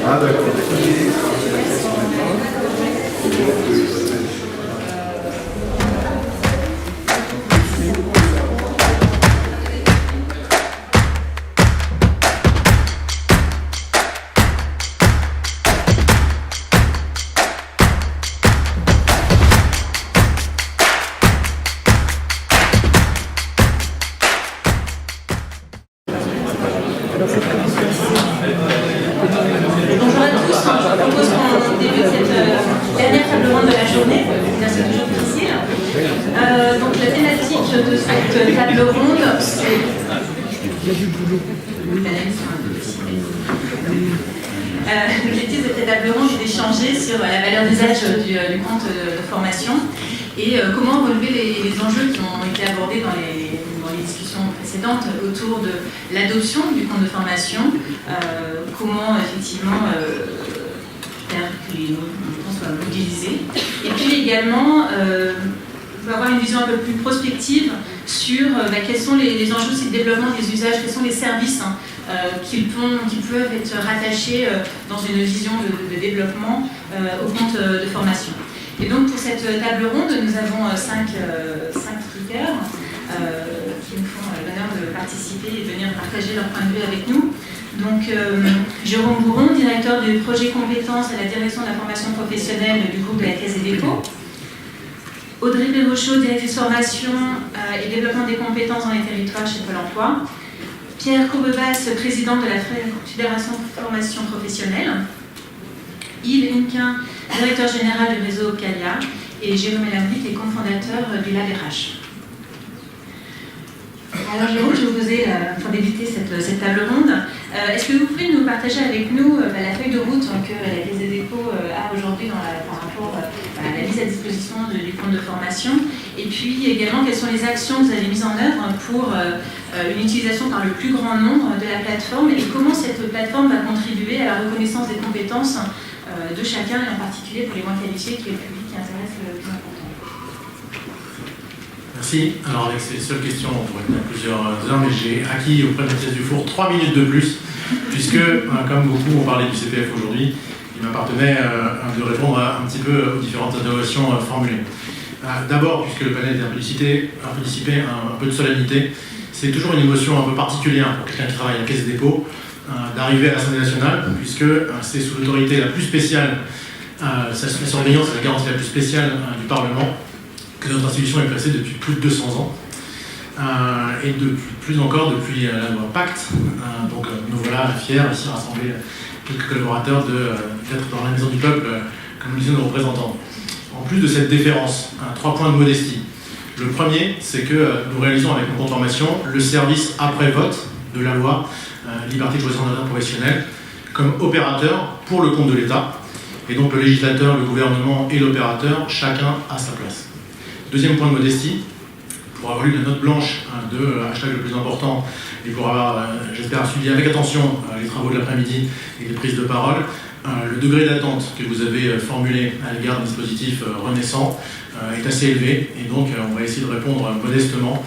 Ah d'accord. Bonjour à tous, je propose qu'on débute cette dernière table ronde de la journée, bien c'est toujours difficile. Donc la thématique de cette table ronde, c'est... L'objectif de cette table ronde est d'échanger sur la valeur d'usage du compte de formation et comment relever les enjeux qui ont été abordés dans les discussions précédentes autour de l'adoption du compte de formation, comment effectivement faire que les montants soient mobilisés, et puis également avoir une vision un peu plus prospective sur quels sont les enjeux de développement des usages, quels sont les services qui peuvent être rattachés dans une vision de développement au compte de formation. Et donc pour cette table ronde, nous avons cinq speakers qui nous font l'honneur de participer et de venir partager leur point de vue avec nous. Donc Jérôme Bourron, directeur du projet compétences à la direction de la formation professionnelle du groupe de la Caisse des dépôts. Audrey Pérochot, directrice formation et développement des compétences dans les territoires chez Pôle emploi. Pierre Courbevas, président de la Fédération de formation professionnelle. Yves Hinquin, directeur général du réseau Calia. Et Jérôme Elamri, qui est cofondateur du LabRH. Alors Jérôme, je vous posais, pour débuter cette table ronde, est-ce que vous pouvez nous partager avec nous la feuille de route que la Caisse des dépôts a aujourd'hui par rapport à la mise à disposition du compte de formation, et puis également quelles sont les actions que vous avez mises en œuvre pour une utilisation par le plus grand nombre de la plateforme, et comment cette plateforme va contribuer à la reconnaissance des compétences de chacun, et en particulier pour les moins qualifiés, qui est le public qui intéresse le plus important. Merci. Alors avec ces seules questions, on pourrait tenir plusieurs heures, mais j'ai acquis auprès de Mathias Dufour 3 minutes de plus, puisque, comme beaucoup ont parlé du CPF aujourd'hui, il m'appartenait de répondre un petit peu aux différentes interrogations formulées. D'abord, puisque le panel a participé un peu de solennité, c'est toujours une émotion un peu particulière pour quelqu'un qui travaille à la Caisse des dépôts, d'arriver à l'Assemblée nationale, puisque c'est sous l'autorité la plus spéciale, la surveillance et la garantie la plus spéciale du Parlement, que notre institution est placée depuis plus de 200 ans, et plus encore depuis la loi Pacte. Donc nous voilà fiers, ici rassemblés, quelques collaborateurs, d'être dans la maison du peuple, comme nous disaient nos représentants. En plus de cette déférence, 3 points de modestie. Le premier, c'est que nous réalisons avec nos comptes de formation le service après vote de la loi Liberté de choisir son avenir professionnel comme opérateur pour le compte de l'État. Et donc le législateur, le gouvernement et l'opérateur, chacun à sa place. Deuxième point de modestie, pour avoir lu la note blanche de hashtag le plus important et pour avoir, j'espère, suivi avec attention les travaux de l'après-midi et les prises de parole, le degré d'attente que vous avez formulé à l'égard d'un dispositif renaissant est assez élevé, et donc on va essayer de répondre modestement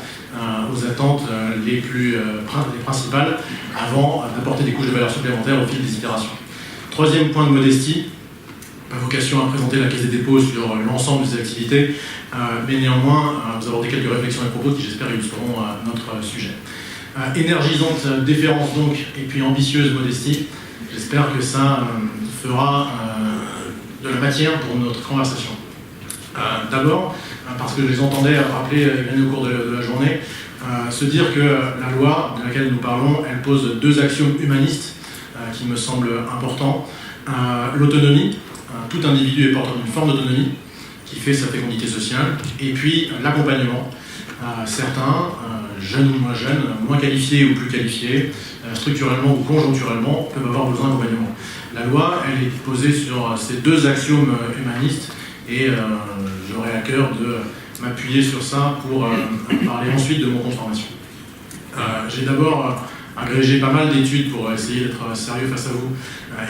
aux attentes les principales avant d'apporter des couches de valeur supplémentaires au fil des itérations. Troisième point de modestie, pas vocation à présenter la Caisse des dépôts sur l'ensemble des activités, mais néanmoins vous abordez quelques réflexions et propos qui, j'espère, illustreront notre sujet. Énergisante déférence donc, et puis ambitieuse modestie. J'espère que ça fera de la matière pour notre conversation. D'abord, parce que je les entendais rappeler au cours de la journée, se dire que la loi de laquelle nous parlons, elle pose 2 axiomes humanistes qui me semblent importants. L'autonomie, tout individu est porteur d'une forme d'autonomie qui fait sa fécondité sociale, et puis l'accompagnement. Certains, jeunes ou moins jeunes, moins qualifiés ou plus qualifiés, structurellement ou conjoncturellement, peuvent avoir besoin d'accompagnement. La loi, elle est posée sur ces 2 axiomes humanistes, et j'aurai à cœur de m'appuyer sur ça pour parler ensuite de mon compte formation. J'ai d'abord agrégé pas mal d'études pour essayer d'être sérieux face à vous,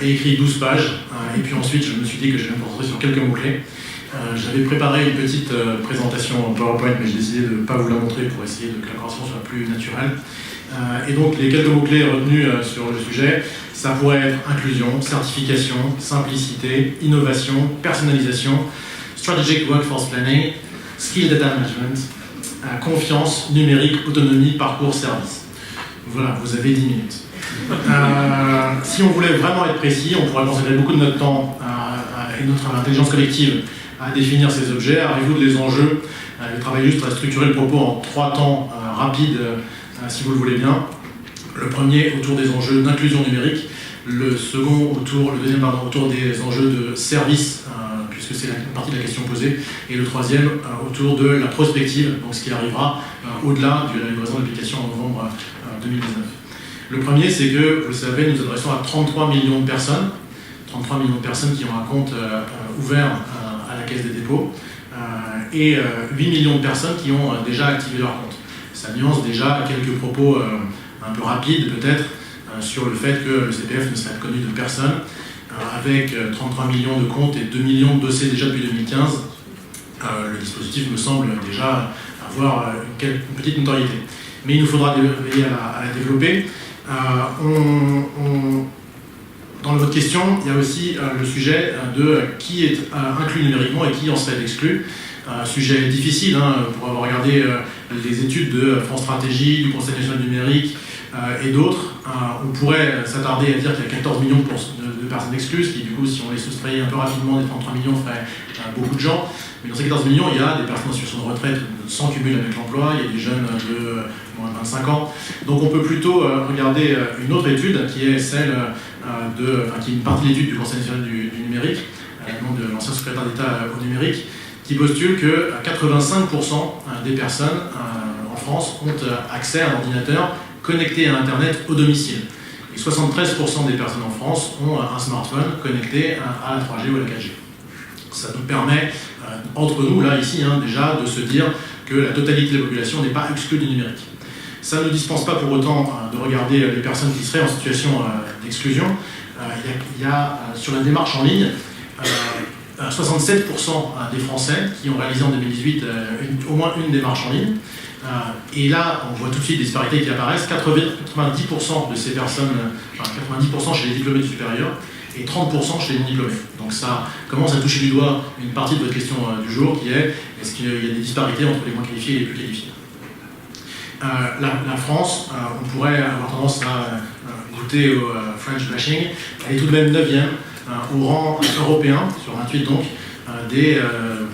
et écrit 12 pages, et puis ensuite je me suis dit que je vais me concentrer sur quelques mots-clés. J'avais préparé une petite présentation en PowerPoint, mais j'ai décidé de ne pas vous la montrer pour essayer que la conversation soit plus naturelle. Et donc les quelques mots-clés retenus sur le sujet, ça pourrait être inclusion, certification, simplicité, innovation, personnalisation, strategic workforce planning, skill data management, confiance, numérique, autonomie, parcours, service. Voilà, vous avez 10 minutes. Si on voulait vraiment être précis, on pourrait consacrer beaucoup de notre temps et notre intelligence collective à définir ces objets, à résoudre les enjeux. Le travail juste va structurer le propos en 3 temps rapides, si vous le voulez bien. Le premier autour des enjeux d'inclusion numérique, le deuxième autour des enjeux de service, puisque c'est une partie de la question posée, et le troisième autour de la prospective, donc ce qui arrivera au-delà de la livraison de l'application en novembre 2019. Le premier, c'est que, vous le savez, nous adressons à 33 millions de personnes qui ont un compte ouvert à la Caisse des dépôts, et 8 millions de personnes qui ont déjà activé leur compte. Ça nuance déjà quelques propos un peu rapides peut-être sur le fait que le CPF ne serait connu de personne, avec 33 millions de comptes et 2 millions de dossiers déjà depuis 2015. Le dispositif me semble déjà avoir une petite notoriété. Mais il nous faudra veiller à la développer. Dans votre question, il y a aussi le sujet de qui est inclus numériquement et qui en serait exclu. Sujet difficile, pour avoir regardé les études de France Stratégie, du Conseil national du numérique et d'autres. On pourrait s'attarder à dire qu'il y a 14 millions de personnes exclues, qui du coup, si on les soustrayait un peu rapidement des 33 millions, ferait beaucoup de gens. Mais dans ces 14 millions, il y a des personnes en situation de retraite sans cumul avec l'emploi, il y a des jeunes de moins de 25 ans. Donc on peut plutôt regarder une autre étude qui est celle qui est une partie de l'étude du Conseil national du numérique, nom de l'ancien secrétaire d'État au numérique, qui postule que 85% des personnes en France ont accès à un ordinateur connecté à Internet au domicile. Et 73% des personnes en France ont un smartphone connecté à la 3G ou à la 4G. Ça nous permet, entre nous, là, ici, déjà, de se dire que la totalité de la population n'est pas exclue du numérique. Ça ne dispense pas pour autant de regarder les personnes qui seraient en situation d'exclusion. Il y a sur la démarche en ligne 67% des Français qui ont réalisé en 2018 au moins une démarche en ligne. Et là, on voit tout de suite des disparités qui apparaissent. 90% de ces personnes, 90% chez les diplômés du supérieur et 30% chez les non-diplômés. Donc ça commence à toucher du doigt une partie de votre question du jour qui est est-ce qu'il y a des disparités entre les moins qualifiés et les plus qualifiés. La France, on pourrait avoir tendance à goûter au French bashing, elle est tout de même 9e au rang européen, sur 28 donc, des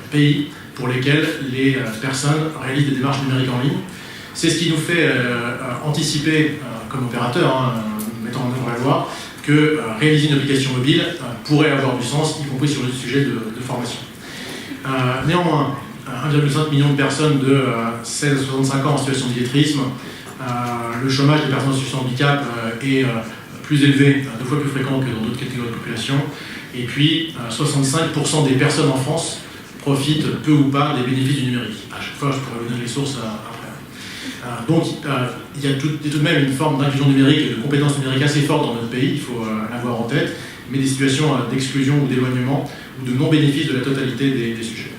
pays pour lesquels les personnes réalisent des démarches numériques en ligne. C'est ce qui nous fait anticiper, comme opérateur, mettant en œuvre la loi, que réaliser une application mobile pourrait avoir du sens, y compris sur le sujet de formation. Néanmoins, 1,5 million de personnes de 16 à 65 ans en situation d'illettrisme, le chômage des personnes en situation de handicap est plus élevé, 2 fois plus fréquent que dans d'autres catégories de population, et puis 65% des personnes en France profitent peu ou pas des bénéfices du numérique. À chaque fois, je pourrais vous donner les sources après. Donc, il y a tout de même une forme d'inclusion numérique et de compétences numériques assez forte dans notre pays, il faut l'avoir en tête, mais des situations d'exclusion ou d'éloignement ou de non-bénéfice de la totalité des sujets.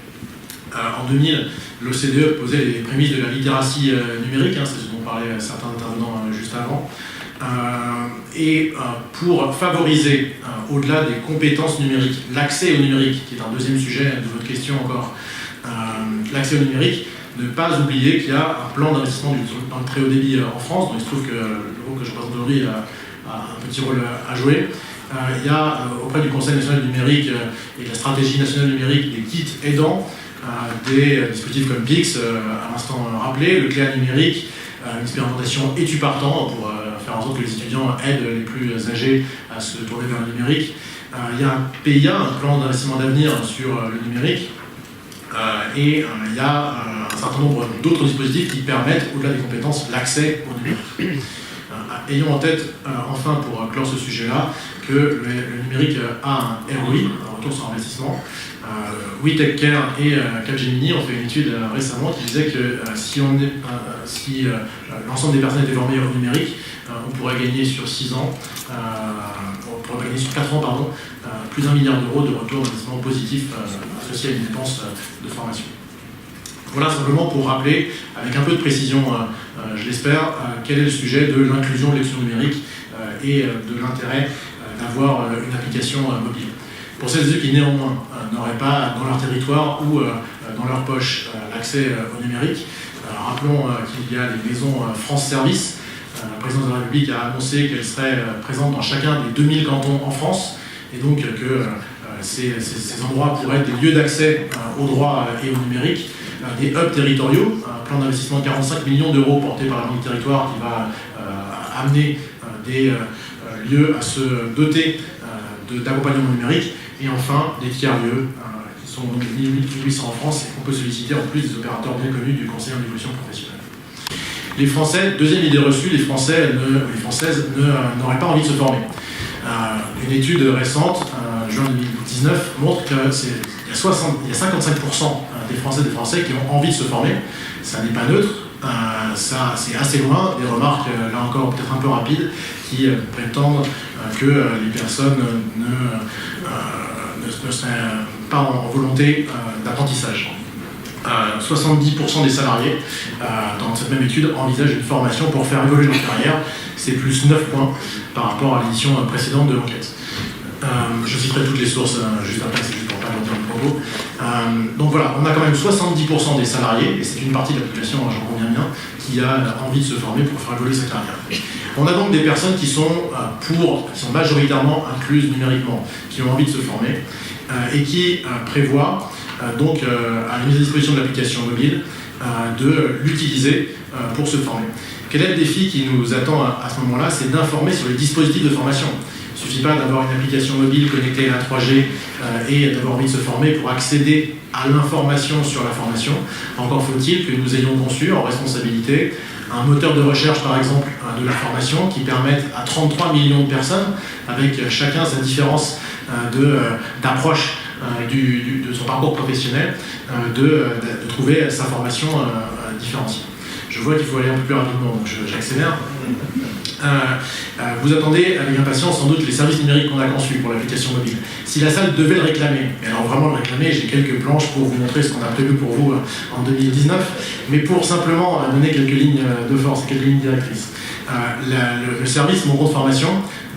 En 2000, l'OCDE posait les prémices de la littératie numérique, c'est ce dont parlaient certains intervenants juste avant, et pour favoriser, au-delà des compétences numériques, l'accès au numérique, qui est un deuxième sujet de votre question encore, l'accès au numérique, ne pas oublier qu'il y a un plan d'investissement dans le très haut débit en France, donc il se trouve que le groupe que je présente aujourd'hui a un petit rôle à jouer. Il y a auprès du Conseil national du numérique et de la stratégie nationale numérique des kits aidants, des dispositifs comme Pix, à l'instant rappelé, le CLEA numérique, une expérimentation études partant pour faire en sorte que les étudiants aident les plus âgés à se tourner vers le numérique. Il y a un PIA, un plan d'investissement d'avenir sur le numérique, et il y a un certain nombre d'autres dispositifs qui permettent, au-delà des compétences, l'accès au numérique. Ayons en tête, enfin, pour clore ce sujet-là, que le numérique a un ROI, un retour sur investissement. WeTechCare et Capgemini ont fait une étude récemment qui disait que si l'ensemble des personnes étaient formées au numérique, on pourrait gagner sur 6 ans, on pourrait gagner sur 4 ans, pardon, plus d'1 milliard d'euros de retour d'investissement positif associé à une dépense de formation. Voilà simplement pour rappeler, avec un peu de précision, je l'espère, quel est le sujet de l'inclusion de l'élection numérique et de l'intérêt d'avoir une application mobile. Pour celles et ceux qui néanmoins n'auraient pas dans leur territoire ou dans leur poche l'accès au numérique, rappelons qu'il y a les maisons France Service. La présidence de la République a annoncé qu'elle serait présente dans chacun des 2000 cantons en France, et donc que ces endroits pourraient être des lieux d'accès au droit et au numérique, des hubs territoriaux, un plan d'investissement de 45 millions d'euros porté par la Banque du Territoire qui va amener des lieux à se doter d'accompagnement numérique, et enfin des tiers-lieux qui sont donc 1800 en France et qu'on peut solliciter en plus des opérateurs bien connus du Conseil en évolution professionnelle. Les Français, deuxième idée reçue, les Françaises n'auraient pas envie de se former. Une étude récente, juin 2019, montre qu'il y a 55% des Français et des Français qui ont envie de se former. Ça n'est pas neutre, c'est assez loin des remarques, là encore peut-être un peu rapides, qui prétendent que les personnes ne seraient pas en volonté d'apprentissage. 70% des salariés dans cette même étude envisagent une formation pour faire évoluer leur carrière. C'est plus 9 points par rapport à l'édition précédente de l'enquête. Je citerai toutes les sources juste après, c'est juste pour pas alourdir le propos. Donc voilà, on a quand même 70% des salariés, et c'est une partie de la population, j'en conviens bien, qui a envie de se former pour faire évoluer sa carrière. On a donc des personnes qui sont majoritairement incluses numériquement, qui ont envie de se former, et qui prévoient donc à la mise à disposition de l'application mobile de l'utiliser pour se former. Quel est le défi qui nous attend à ce moment-là? C'est d'informer sur les dispositifs de formation. Il ne suffit pas d'avoir une application mobile connectée à la 3G et d'avoir envie de se former pour accéder à l'information sur la formation. Encore faut-il que nous ayons conçu en responsabilité un moteur de recherche, par exemple, de la formation qui permette à 33 millions de personnes, avec chacun sa différence d'approche de son parcours professionnel, de trouver sa formation différenciée. Je vois qu'il faut aller un peu plus rapidement, donc j'accélère. Vous attendez avec impatience sans doute les services numériques qu'on a conçus pour l'application mobile. Si la salle devait le réclamer, et alors vraiment le réclamer, j'ai quelques planches pour vous montrer ce qu'on a prévu pour vous en 2019, mais pour simplement donner quelques lignes de force, quelques lignes directrices. Le service Mon Compte Formation,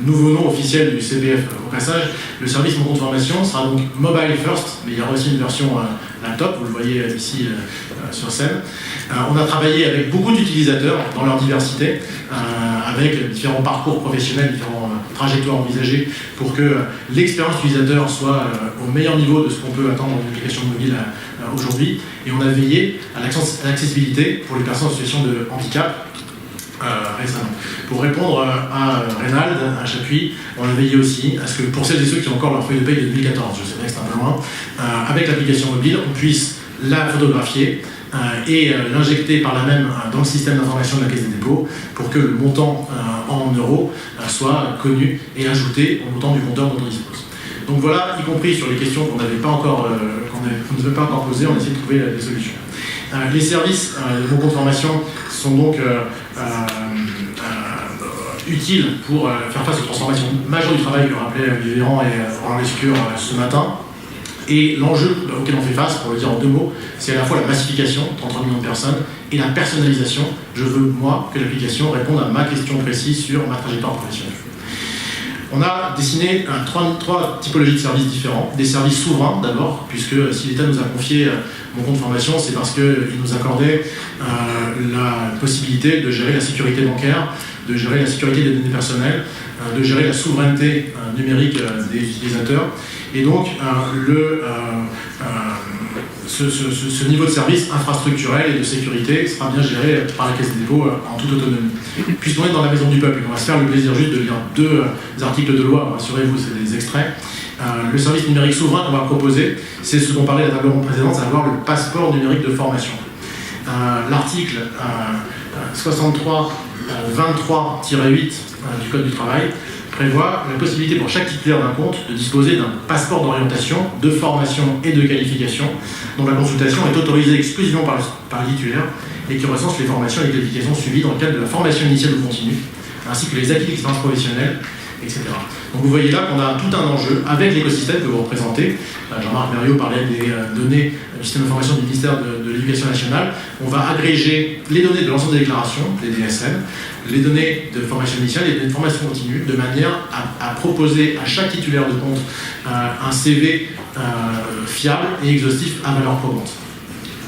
nouveau nom officiel du CPF au passage, le service Mon Compte Formation sera donc mobile first, mais il y aura aussi une version laptop, vous le voyez ici sur scène. On a travaillé avec beaucoup d'utilisateurs dans leur diversité, avec différents parcours professionnels, différentes trajectoires envisagées pour que l'expérience utilisateur soit au meilleur niveau de ce qu'on peut attendre d'une application mobile aujourd'hui. Et on a veillé à l'accessibilité pour les personnes en situation de handicap récemment. Pour répondre à Reynald, à Chapuis, on a veillé aussi à ce que pour celles et ceux qui ont encore leur feuille de paye de 2014, je sais bien que c'est un peu loin, avec l'application mobile, on puisse la photographier et l'injecter par là même dans le système d'information de la Caisse des dépôts pour que le montant en euros soit connu et ajouté au montant du compteur dont on dispose. Donc voilà, y compris sur les questions qu'on n'avait pas encore, qu'on ne devait pas encore poser, on a essayé de trouver des solutions. Les services de Mon Compte Formation sont donc utiles pour faire face aux transformations majeures du travail que rappelaient Olivier Véran et Roland Lescure ce matin. Et l'enjeu auquel on fait face, pour le dire en 2 mots, c'est à la fois la massification, 33 millions de personnes, et la personnalisation. Je veux, moi, que l'application réponde à ma question précise sur ma trajectoire professionnelle. On a dessiné 3 typologies de services différents. Des services souverains, d'abord, puisque si l'État nous a confié Mon Compte Formation, c'est parce qu'il nous accordait la possibilité de gérer la sécurité bancaire, de gérer la sécurité des données personnelles, de gérer la souveraineté numérique des utilisateurs. Et donc, ce niveau de service infrastructurel et de sécurité sera bien géré par la Caisse des dépôts en toute autonomie. Puisqu'on est dans la maison du peuple, on va se faire le plaisir juste de lire 2 articles de loi, rassurez-vous, c'est des extraits. Le service numérique souverain qu'on va proposer, c'est ce dont parlait la table ronde précédente, c'est avoir le passeport numérique de formation. L'article 63-23-8 du Code du travail prévoit la possibilité pour chaque titulaire d'un compte de disposer d'un passeport d'orientation, de formation et de qualification, dont la consultation est autorisée exclusivement par le titulaire et qui recense les formations et les qualifications suivies dans le cadre de la formation initiale ou continue, ainsi que les acquis d'expérience professionnelle etc. Donc vous voyez là qu'on a tout un enjeu avec l'écosystème que vous représentez. Jean-Marc Mériot parlait des données du système d'information du ministère de l'Éducation nationale. On va agréger les données de l'ensemble des déclarations, les DSN, les données de formation initiale et de formation continue, de manière à proposer à chaque titulaire de compte un CV fiable et exhaustif à valeur probante.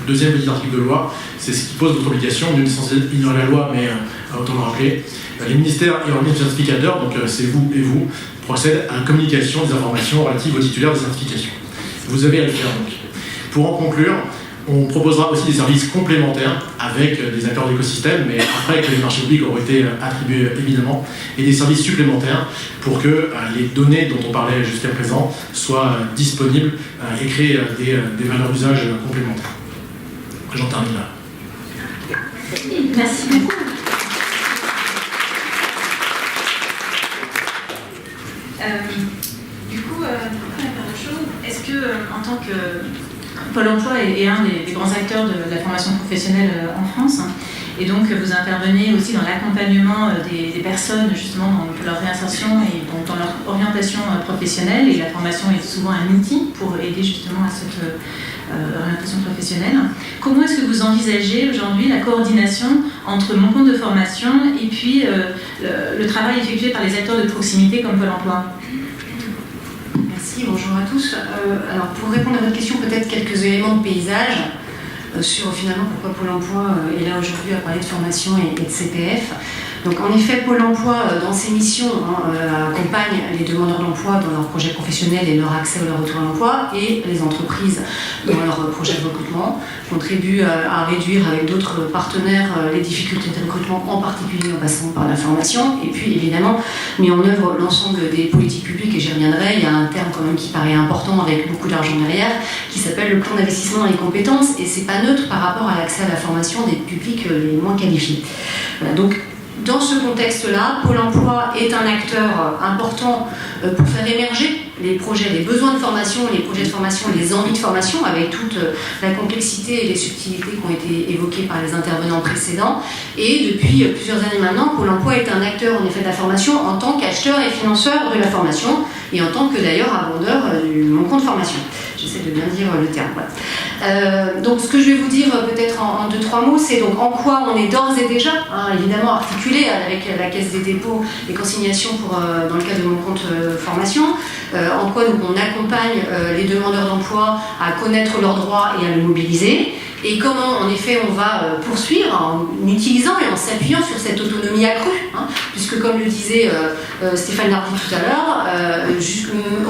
Deuxième petit article de loi, c'est ce qui pose votre obligation, d'une censée ignorer la loi, mais autant le rappeler. Les ministères et organismes certificateurs, donc c'est vous et vous, procèdent à la communication des informations relatives aux titulaires des certifications. Vous avez à le faire donc. Pour en conclure, on proposera aussi des services complémentaires avec des acteurs d'écosystème, mais après que les marchés publics auront été attribués évidemment, et des services supplémentaires pour que les données dont on parlait jusqu'à présent soient disponibles et créer des valeurs d'usage complémentaires. J'en termine là. Merci beaucoup. Du coup, est-ce que, en tant que Pôle emploi est un des grands acteurs de la formation professionnelle en France, et donc vous intervenez aussi dans l'accompagnement des personnes justement dans leur réinsertion et dans leur orientation professionnelle, et la formation est souvent un outil pour aider justement à cette orientation professionnelle. Comment est-ce que vous envisagez aujourd'hui la coordination entre mon compte de formation et puis le travail effectué par les acteurs de proximité comme Pôle emploi ? Merci, bonjour à tous. Alors pour répondre à votre question, peut-être quelques éléments de paysage sur finalement pourquoi Pôle emploi est là aujourd'hui à parler de formation et de CPF. Donc en effet, Pôle emploi, dans ses missions, accompagne les demandeurs d'emploi dans leur projet professionnel et leur accès ou leur retour à l'emploi, et les entreprises dans leur projet de recrutement, contribue à réduire avec d'autres partenaires les difficultés de recrutement, en particulier en passant par la formation, et puis évidemment mis en œuvre l'ensemble des politiques publiques, et j'y reviendrai. Il y a un terme quand même qui paraît important avec beaucoup d'argent derrière, qui s'appelle le plan d'investissement dans les compétences, et c'est pas neutre par rapport à l'accès à la formation des publics les moins qualifiés. Voilà, donc dans ce contexte-là, Pôle emploi est un acteur important pour faire émerger les projets, les besoins de formation, les projets de formation, les envies de formation, avec toute la complexité et les subtilités qui ont été évoquées par les intervenants précédents. Et depuis plusieurs années maintenant, Pôle emploi est un acteur en effet de la formation en tant qu'acheteur et financeur de la formation, et en tant que d'ailleurs abondeur du mon compte formation. J'essaie de bien dire le terme. Voilà. Donc ce que je vais vous dire peut-être en 2-3 mots, c'est donc en quoi on est d'ores et déjà, évidemment articulé avec la Caisse des dépôts et consignations dans le cadre de mon compte formation, en quoi donc, on accompagne les demandeurs d'emploi à connaître leurs droits et à le mobiliser, et comment en effet on va poursuivre en utilisant et en s'appuyant sur cette autonomie accrue, puisque comme le disait Stéphane Lardy tout à l'heure,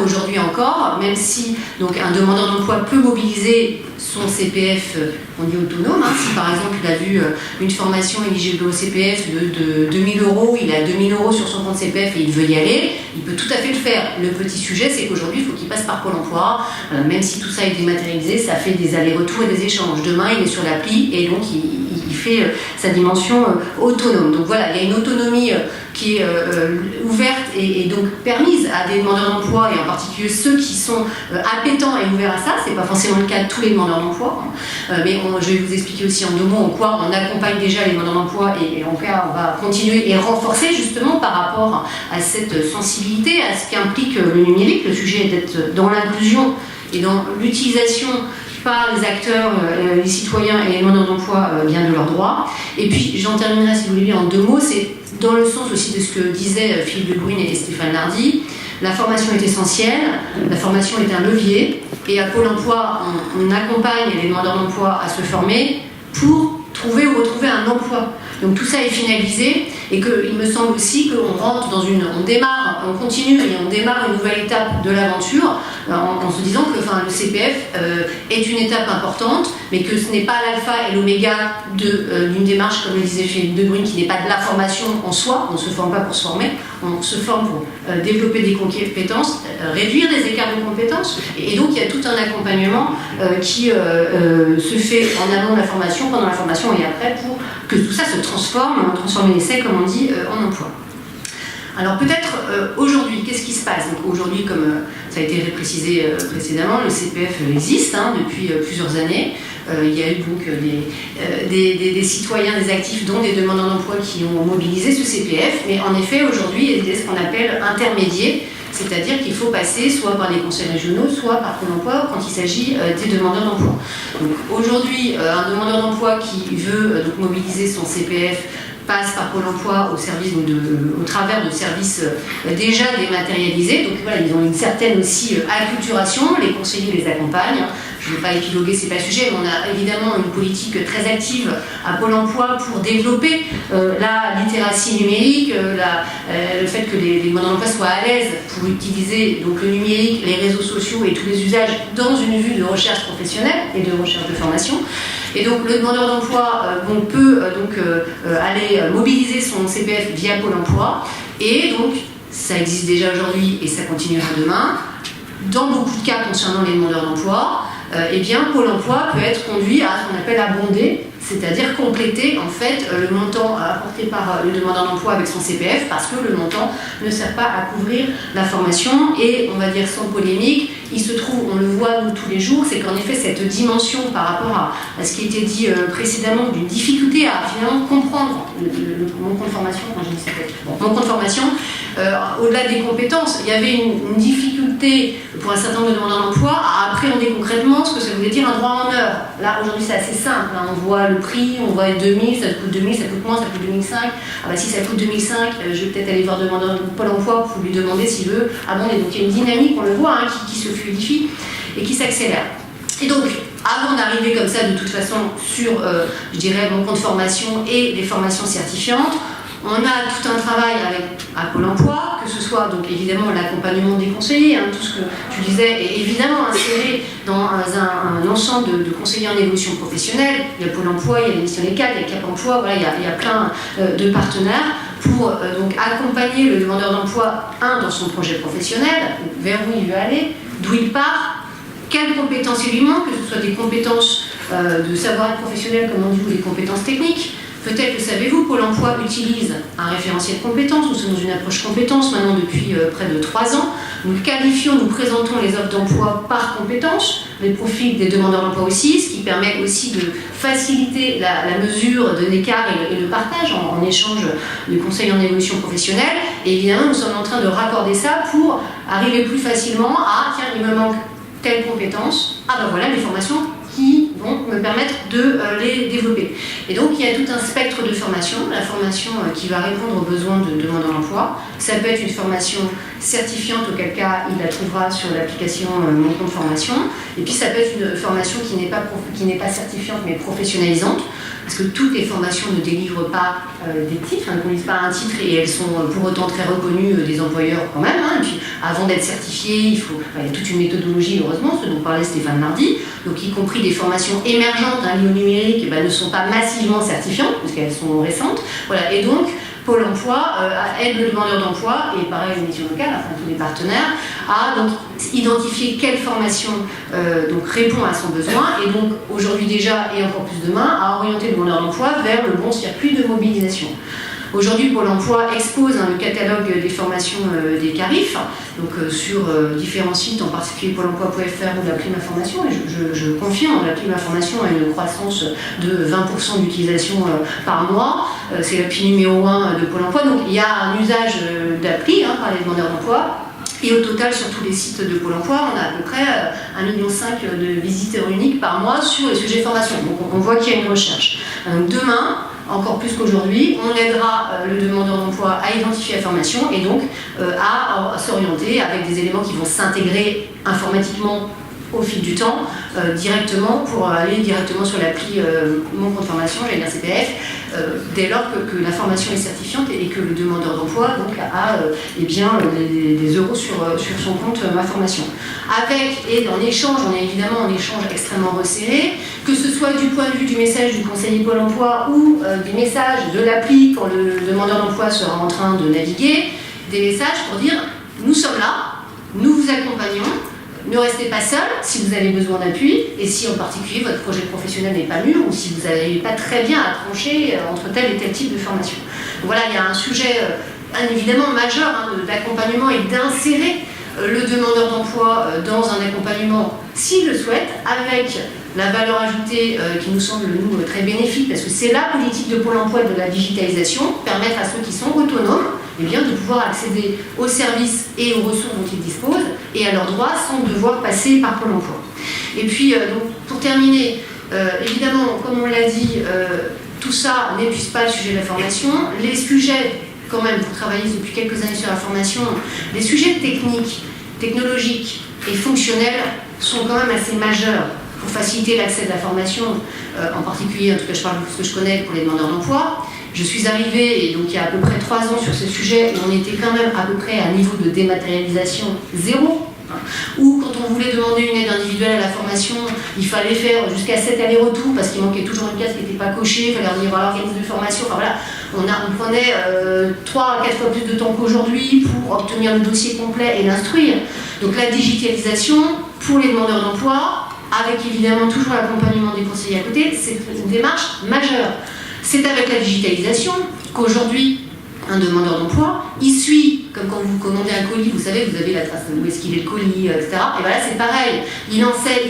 aujourd'hui encore, même si donc, un demandeur d'emploi peut mobiliser son CPF, on dit autonome, si par exemple il a vu une formation éligible au CPF de 2000 €, il a 2000 € sur son compte CPF et il veut y aller, il peut tout à fait le faire. Le petit sujet, c'est qu'aujourd'hui, il faut qu'il passe par Pôle emploi, même si tout ça est dématérialisé, ça fait des allers-retours et des échanges. Demain, il est sur l'appli et donc il fait sa dimension autonome. Donc voilà, il y a une autonomie qui est ouverte et donc permise à des demandeurs d'emploi, et en particulier ceux qui sont appétents et ouverts à ça. C'est pas forcément le cas de tous les demandeurs d'emploi, mais je vais vous expliquer aussi en 2 mots en quoi on accompagne déjà les demandeurs d'emploi, et en cas on va continuer et renforcer justement par rapport à cette sensibilité, à ce qu'implique le numérique. Le sujet est d'être dans l'inclusion et dans l'utilisation par les acteurs, les citoyens et les demandeurs d'emploi bien de leurs droits. Et puis j'en terminerai, si vous voulez, en 2 mots, c'est dans le sens aussi de ce que disaient Philippe de Bruyne et Stéphane Lardy. La formation est essentielle, la formation est un levier, et à Pôle emploi, on accompagne les demandeurs d'emploi à se former pour trouver ou retrouver un emploi. Donc tout ça est finalisé, et qu'il me semble aussi qu'on rentre dans on continue et on démarre une nouvelle étape de l'aventure en se disant que le CPF est une étape importante, mais que ce n'est pas l'alpha et l'oméga d'une démarche, comme le disait Philippe de Bruyne, qui n'est pas de la formation en soi. On ne se forme pas pour se former, on se forme pour développer des compétences, réduire les écarts de compétences, et donc il y a tout un accompagnement qui se fait en amont de la formation, pendant la formation et après, pour que tout ça se transformer l'essai, comme on dit, en emploi. Alors peut-être aujourd'hui, qu'est-ce qui se passe? Donc aujourd'hui, comme ça a été précisé précédemment, le CPF existe depuis plusieurs années. il y a eu donc des citoyens, des actifs, dont des demandeurs d'emploi qui ont mobilisé ce CPF. Mais en effet, aujourd'hui, il y a ce qu'on appelle intermédiaires, c'est-à-dire qu'il faut passer soit par les conseils régionaux, soit par Pôle emploi quand il s'agit des demandeurs d'emploi. Donc aujourd'hui, un demandeur d'emploi qui veut donc mobiliser son CPF passe par Pôle emploi au travers de services déjà dématérialisés. Donc voilà, ils ont une certaine aussi acculturation, les conseillers les accompagnent. Je ne vais pas épiloguer, ce n'est pas le sujet, mais on a évidemment une politique très active à Pôle emploi pour développer la littératie numérique, le fait que les demandeurs d'emploi soient à l'aise pour utiliser donc, le numérique, les réseaux sociaux et tous les usages dans une vue de recherche professionnelle et de recherche de formation. Et donc le demandeur d'emploi peut aller mobiliser son CPF via Pôle emploi, et donc ça existe déjà aujourd'hui et ça continuera demain. Dans beaucoup de cas concernant les demandeurs d'emploi, Pôle emploi peut être conduit à ce qu'on appelle abonder, c'est-à-dire compléter en fait le montant apporté par le demandeur d'emploi avec son CPF, parce que le montant ne sert pas à couvrir la formation. Et on va dire sans polémique, il se trouve, on le voit nous tous les jours, c'est qu'en effet cette dimension par rapport à ce qui a été dit précédemment, d'une difficulté à finalement comprendre mon compte formation, mon compte formation, au-delà des compétences, il y avait une difficulté pour un certain nombre de demandeurs d'emploi à appréhender concrètement ce que ça voulait dire un droit en heure. Là aujourd'hui c'est assez simple, hein. On voit le prix, on voit 2000, ça coûte 2000, ça coûte moins, ça coûte 2005. Ah bah si ça coûte 2005, je vais peut-être aller voir le demandeur de Pôle emploi pour lui demander s'il veut abonder. Donc il y a une dynamique, on le voit, hein, qui se fluidifie et qui s'accélère. Et donc, avant d'arriver comme ça de toute façon sur, je dirais, mon compte formation et les formations certifiantes, on a tout un travail à Pôle emploi, que ce soit donc évidemment l'accompagnement des conseillers, hein, tout ce que tu disais, est évidemment inséré dans un ensemble de conseillers en évolution professionnelle. Il y a Pôle emploi, il y a l'émission des cadres, il y a Cap emploi, voilà, il y a plein de partenaires pour donc accompagner le demandeur d'emploi, dans son projet professionnel, vers où il veut aller, d'où il part, quelles compétences il lui manque, que ce soit des compétences de savoir-être professionnel, comme on dit, ou des compétences techniques. Peut-être que savez-vous, Pôle emploi utilise un référentiel de compétences. Nous sommes dans une approche compétences maintenant depuis près de 3 ans. Nous qualifions, nous présentons les offres d'emploi par compétences, les profils des demandeurs d'emploi aussi, ce qui permet aussi de faciliter la mesure de l'écart et le partage en échange de conseils en évolution professionnelle. Et évidemment, nous sommes en train de raccorder ça pour arriver plus facilement à, tiens, il me manque telle compétence, ah ben voilà les formations qui vont me permettre de les développer. Et donc il y a tout un spectre de formation, la formation qui va répondre aux besoins de demandeurs d'emploi. Ça peut être une formation certifiante, auquel cas il la trouvera sur l'application Mon compte formation. Et puis ça peut être une formation qui n'est pas certifiante mais professionnalisante, parce que toutes les formations ne délivrent pas des titres, ne conduisent pas un titre, et elles sont pour autant très reconnues des employeurs quand même. Hein. Et puis avant d'être certifiées, il y a toute une méthodologie, heureusement, ce dont parlait Stéphane mardi, donc y compris des formations émergentes, liées au numérique, ne sont pas massivement certifiantes, parce qu'elles sont récentes. Voilà. Et donc, Pôle emploi aide le demandeur d'emploi, et pareil les missions locales, enfin tous les partenaires, à donc identifier quelle formation donc répond à son besoin, et donc aujourd'hui déjà et encore plus demain, à orienter le demandeur d'emploi vers le bon circuit de mobilisation. Aujourd'hui, Pôle emploi expose le catalogue des formations des CARIF, donc sur différents sites, en particulier pôle emploi.fr ou l'appli Ma Formation. Et je confirme, l'appli Ma Formation a une croissance de 20% d'utilisation par mois. C'est l'appli numéro 1 de Pôle emploi. Donc il y a un usage d'appli par les demandeurs d'emploi. Et au total, sur tous les sites de Pôle emploi, on a à peu près 1,5 million de visiteurs uniques par mois sur les sujets de formation. Donc on voit qu'il y a une recherche. Demain, encore plus qu'aujourd'hui, on aidera le demandeur d'emploi à identifier la formation et donc à s'orienter avec des éléments qui vont s'intégrer informatiquement au fil du temps, directement pour aller directement sur l'appli Mon compte formation, j'allais dire CPF, dès lors que la formation est certifiante et que le demandeur d'emploi donc, a des euros sur son compte Ma Formation. Avec, et en échange, on est évidemment en échange extrêmement resserré, que ce soit du point de vue du message du conseiller Pôle emploi ou des messages de l'appli quand le demandeur d'emploi sera en train de naviguer, des messages pour dire nous sommes là, nous vous accompagnons. Ne restez pas seul si vous avez besoin d'appui et si en particulier votre projet professionnel n'est pas mûr ou si vous n'avez pas très bien à trancher entre tel et tel type de formation. Donc voilà, il y a un sujet évidemment majeur d'accompagnement et d'insérer le demandeur d'emploi dans un accompagnement s'il le souhaite, avec la valeur ajoutée qui nous semble, nous, très bénéfique, parce que c'est la politique de Pôle emploi de la digitalisation, permettre à ceux qui sont autonomes eh bien, de pouvoir accéder aux services et aux ressources dont ils disposent et à leurs droits sans devoir passer par Pôle emploi. Et puis, donc, pour terminer, évidemment, comme on l'a dit, tout ça n'épuise pas le sujet de la formation. Les sujets, quand même, vous travaillez depuis quelques années sur la formation, les sujets techniques, technologiques et fonctionnels sont quand même assez majeurs pour faciliter l'accès de la formation, en particulier, en tout cas je parle de ce que je connais pour les demandeurs d'emploi. Je suis arrivée, et donc il y a à peu près 3 ans sur ce sujet, et on était quand même à peu près à un niveau de dématérialisation 0. Ou quand on voulait demander une aide individuelle à la formation, il fallait faire jusqu'à 7 allers-retours parce qu'il manquait toujours une case qui n'était pas cochée, il fallait leur dire voilà, organisme de formation, enfin voilà, on prenait 3 à 4 fois plus de temps qu'aujourd'hui pour obtenir le dossier complet et l'instruire. Donc la digitalisation pour les demandeurs d'emploi, avec évidemment toujours l'accompagnement des conseillers à côté, c'est une démarche majeure. C'est avec la digitalisation qu'aujourd'hui, un demandeur d'emploi, il suit, comme quand vous commandez un colis, vous savez, vous avez la trace de où est-ce qu'il est le colis, etc. Et voilà, c'est pareil. Il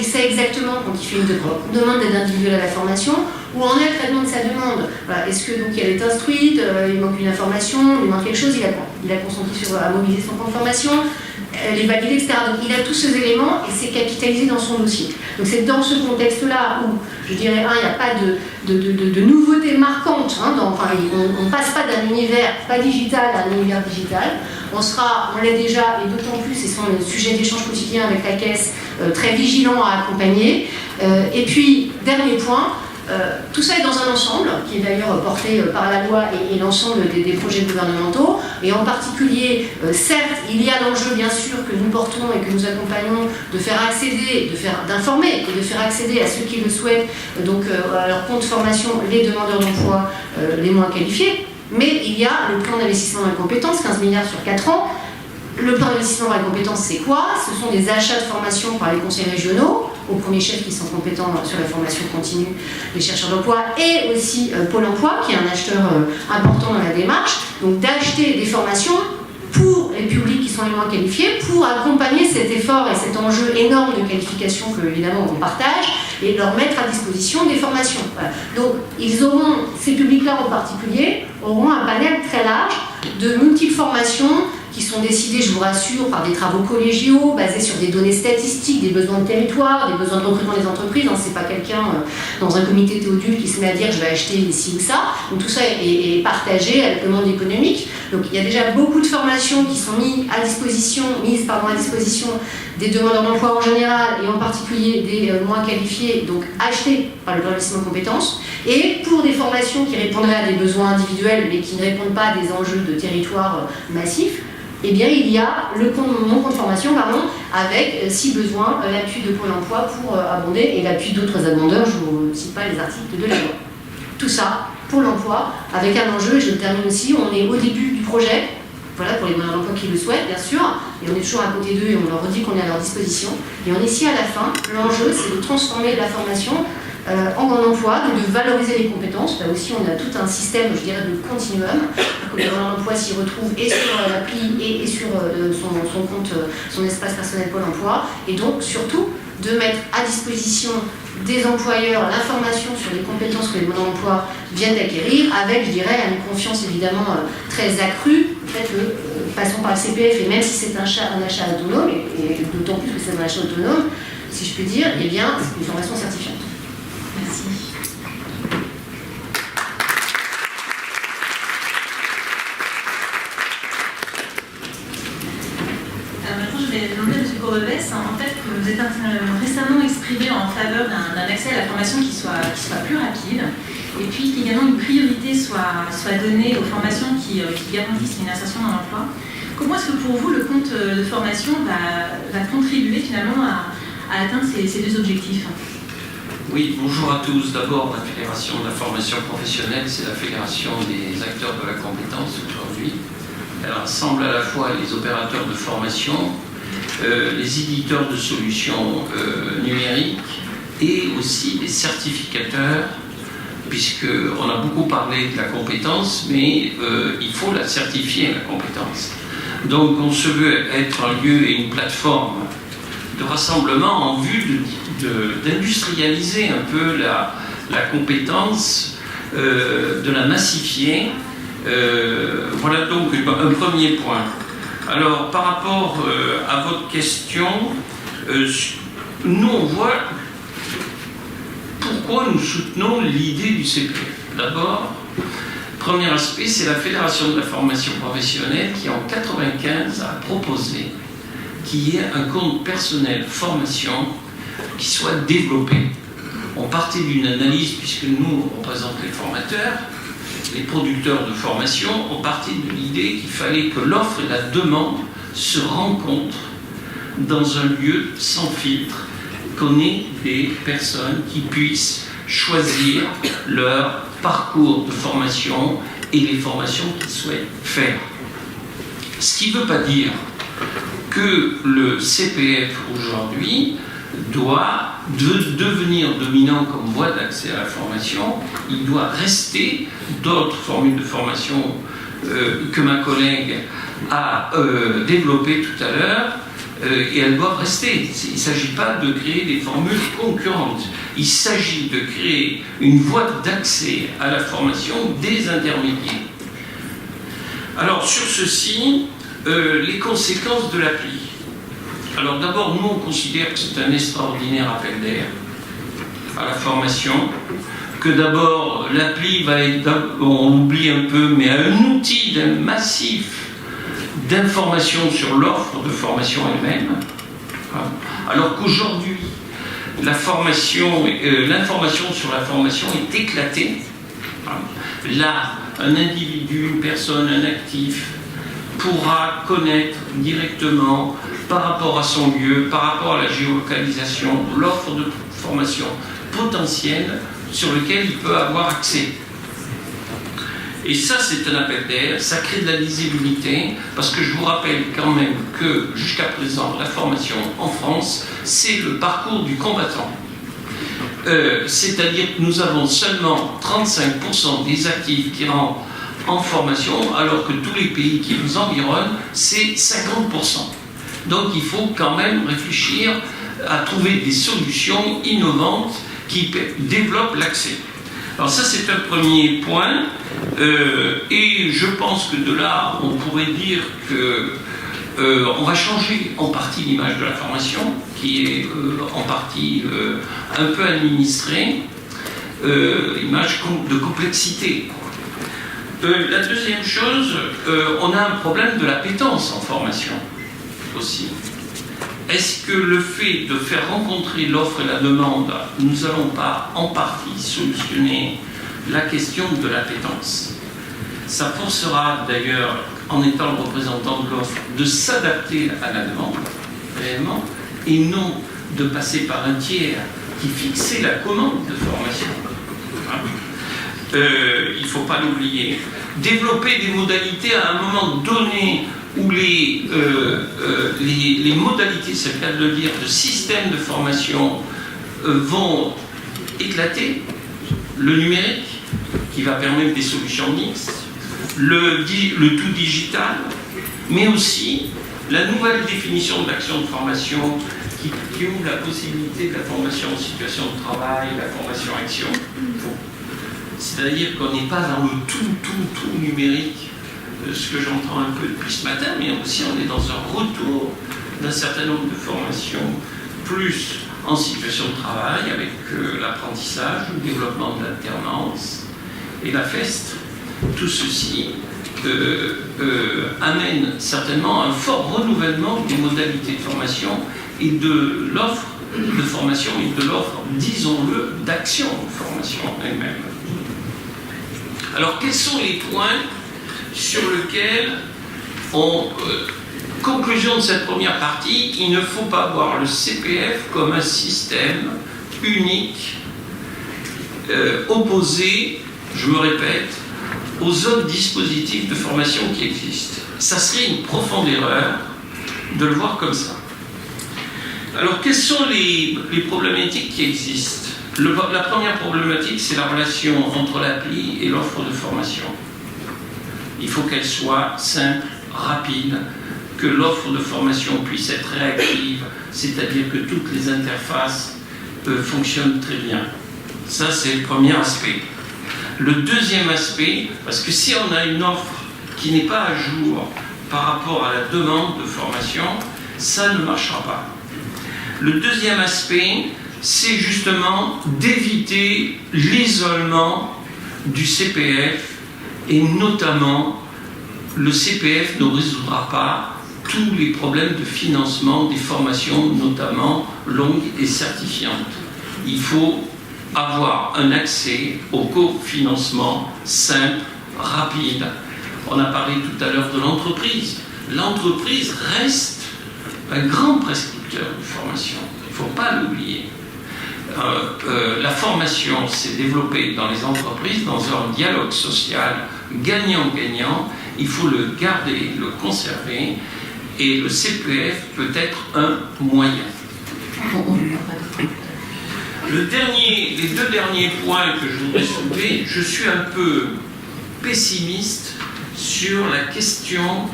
sait exactement quand il fait une demande d'aide individuelle à la formation, où en est le traitement de sa demande. Voilà. Est-ce que donc elle est instruite, il manque une information, il manque quelque chose, il a consenti à mobiliser son plan de formation, elle est validée, etc. Donc il a tous ces éléments et c'est capitalisé dans son dossier. Donc c'est dans ce contexte-là où, je dirais, il n'y a pas de nouveautés marquantes. Hein, on ne passe pas d'un univers pas digital à un univers digital. On l'est déjà, et d'autant plus, et c'est un sujet d'échange quotidien avec la Caisse, très vigilant à accompagner. Et puis, dernier point, tout ça est dans un ensemble, qui est d'ailleurs porté par la loi et l'ensemble des projets gouvernementaux. Et en particulier, certes, il y a l'enjeu, bien sûr, que nous portons et que nous accompagnons, de faire accéder, d'informer et de faire accéder à ceux qui le souhaitent, donc à leur compte formation, les demandeurs d'emploi les moins qualifiés. Mais il y a le plan d'investissement dans les compétences, 15 milliards sur 4 ans. Le plan d'investissement dans les compétences, c'est quoi? Ce sont des achats de formation par les conseils régionaux, au premier chef qui sont compétents sur la formation continue des chercheurs d'emploi, et aussi Pôle emploi, qui est un acheteur important dans la démarche, donc d'acheter des formations pour les publics qui sont les moins qualifiés, pour accompagner cet effort et cet enjeu énorme de qualification que, évidemment, on partage, et leur mettre à disposition des formations. Voilà. Donc, ces publics-là en particulier, auront un panel très large de multiples formations qui sont décidées, je vous rassure, par des travaux collégiaux, basés sur des données statistiques, des besoins de territoire, des besoins de recrutement des entreprises. Hein, c'est pas quelqu'un dans un comité Théodule qui se met à dire je vais acheter ici ou ça. Donc tout ça est partagé avec le monde économique. Donc il y a déjà beaucoup de formations qui sont mises à disposition des demandeurs d'emploi en général et en particulier des moins qualifiés, donc achetées par le plan d'investissement compétences. Et pour des formations qui répondraient à des besoins individuels mais qui ne répondent pas à des enjeux de territoire massifs, eh bien, il y a mon compte formation, avec, si besoin, l'appui de Pôle emploi pour abonder et l'appui d'autres abondeurs, je ne vous cite pas les articles de la loi. Tout ça, Pôle emploi, avec un enjeu, et je le termine aussi, on est au début du projet, voilà, pour les demandeurs d'emploi qui le souhaitent, bien sûr, et on est toujours à côté d'eux et on leur redit qu'on est à leur disposition. Et on est ici à la fin, l'enjeu, c'est de transformer la formation en emploi, donc de valoriser les compétences. Là aussi, on a tout un système, je dirais, de continuum, pour que le demandeur d'emploi s'y retrouve et sur l'appli et sur son compte, son espace personnel Pôle emploi, et donc surtout de mettre à disposition des employeurs l'information sur les compétences que les demandeurs d'emploi viennent d'acquérir, avec, je dirais, une confiance évidemment très accrue. En fait, passons par le CPF, et même si c'est un achat autonome, et d'autant plus que c'est un achat autonome, si je puis dire, eh bien, c'est une formation certifiante. Merci. Alors maintenant, je vais demander à M. Courbevès, en fait, que vous êtes récemment exprimé en faveur d'un accès à la formation qui soit plus rapide, et puis qu'également une priorité soit donnée aux formations qui garantissent une insertion dans l'emploi. Comment est-ce que pour vous, le compte de formation va contribuer finalement à atteindre ces deux objectifs ? Oui, bonjour à tous. D'abord, la Fédération de la formation professionnelle, c'est la fédération des acteurs de la compétence aujourd'hui. Elle rassemble à la fois les opérateurs de formation, les éditeurs de solutions numériques et aussi les certificateurs, puisqu'on a beaucoup parlé de la compétence, mais il faut la certifier, la compétence. Donc on se veut être un lieu et une plateforme de rassemblement en vue d'industrialiser un peu la compétence, de la massifier. Voilà donc un premier point. Alors, par rapport à votre question, nous on voit pourquoi nous soutenons l'idée du CPF. D'abord, premier aspect, c'est la Fédération de la formation professionnelle qui, en 1995, a proposé qu'il y ait un compte personnel formation qui soit développé. On partait d'une analyse, puisque nous, on représente les formateurs, les producteurs de formation, on partait de l'idée qu'il fallait que l'offre et la demande se rencontrent dans un lieu sans filtre, qu'on ait des personnes qui puissent choisir leur parcours de formation et les formations qu'ils souhaitent faire. Ce qui ne veut pas dire que le CPF aujourd'hui doit devenir dominant comme voie d'accès à la formation. Il doit rester d'autres formules de formation que ma collègue a développées tout à l'heure, et elles doivent rester. Il ne s'agit pas de créer des formules concurrentes. Il s'agit de créer une voie d'accès à la formation des intermédiaires. Alors sur ceci, les conséquences de l'appli. Alors d'abord, nous on considère que c'est un extraordinaire appel d'air à la formation, que d'abord l'appli va être, on oublie un peu, mais un outil massif d'information sur l'offre de formation elle-même, alors qu'aujourd'hui l'information sur la formation est éclatée. Là, un individu, une personne, un actif pourra connaître directement, par rapport à son lieu, par rapport à la géolocalisation, l'offre de formation potentielle sur lequel il peut avoir accès. Et ça, c'est un appel d'air, ça crée de la lisibilité, parce que je vous rappelle quand même que jusqu'à présent, la formation en France, c'est le parcours du combattant. C'est-à-dire que nous avons seulement 35% des actifs qui rentrent en formation, alors que tous les pays qui nous environnent, c'est 50%. Donc il faut quand même réfléchir à trouver des solutions innovantes qui développent l'accès. Alors ça, c'est un premier point, et je pense que de là, on pourrait dire que on va changer en partie l'image de la formation, qui est en partie un peu administrée, image de complexité. La deuxième chose, on a un problème de l'appétence en formation aussi. Est-ce que le fait de faire rencontrer l'offre et la demande, nous n'allons pas en partie solutionner la question de l'appétence? Ça forcera d'ailleurs, en étant le représentant de l'offre, de s'adapter à la demande, réellement, et non de passer par un tiers qui fixait la commande de formation. Il ne faut pas l'oublier. Développer des modalités à un moment donné où les modalités, c'est le cas de le dire, de système de formation vont éclater. Le numérique, qui va permettre des solutions mixtes, le tout digital, mais aussi la nouvelle définition de l'action de formation qui ouvre la possibilité de la formation en situation de travail, la formation action. C'est-à-dire qu'on n'est pas dans le tout numérique, ce que j'entends un peu depuis ce matin, mais aussi on est dans un retour d'un certain nombre de formations, plus en situation de travail, avec l'apprentissage, le développement de l'alternance et la FEST. Tout ceci amène certainement un fort renouvellement des modalités de formation et de l'offre de formation et de l'offre, disons-le, d'action de formation elle-même. Alors, quels sont les points sur lesquels, conclusion de cette première partie, il ne faut pas voir le CPF comme un système unique, opposé, je me répète, aux autres dispositifs de formation qui existent. Ça serait une profonde erreur de le voir comme ça. Alors, quelles sont les problématiques qui existent? La première problématique, c'est la relation entre l'appli et l'offre de formation. Il faut qu'elle soit simple, rapide, que l'offre de formation puisse être réactive, c'est-à-dire que toutes les interfaces fonctionnent très bien. Ça, c'est le premier aspect. Le deuxième aspect, parce que si on a une offre qui n'est pas à jour par rapport à la demande de formation, ça ne marchera pas. Le deuxième aspect, c'est justement d'éviter l'isolement du CPF, et notamment, le CPF ne résoudra pas tous les problèmes de financement des formations, notamment longues et certifiantes. Il faut avoir un accès au cofinancement simple, rapide. On a parlé tout à l'heure de l'entreprise. L'entreprise reste un grand prescripteur de formation. Il ne faut pas l'oublier. La formation s'est développée dans les entreprises dans un dialogue social gagnant-gagnant. Il faut le garder, le conserver, et le CPF peut être un moyen. Les deux derniers points que je voudrais soulever, je suis un peu pessimiste sur la question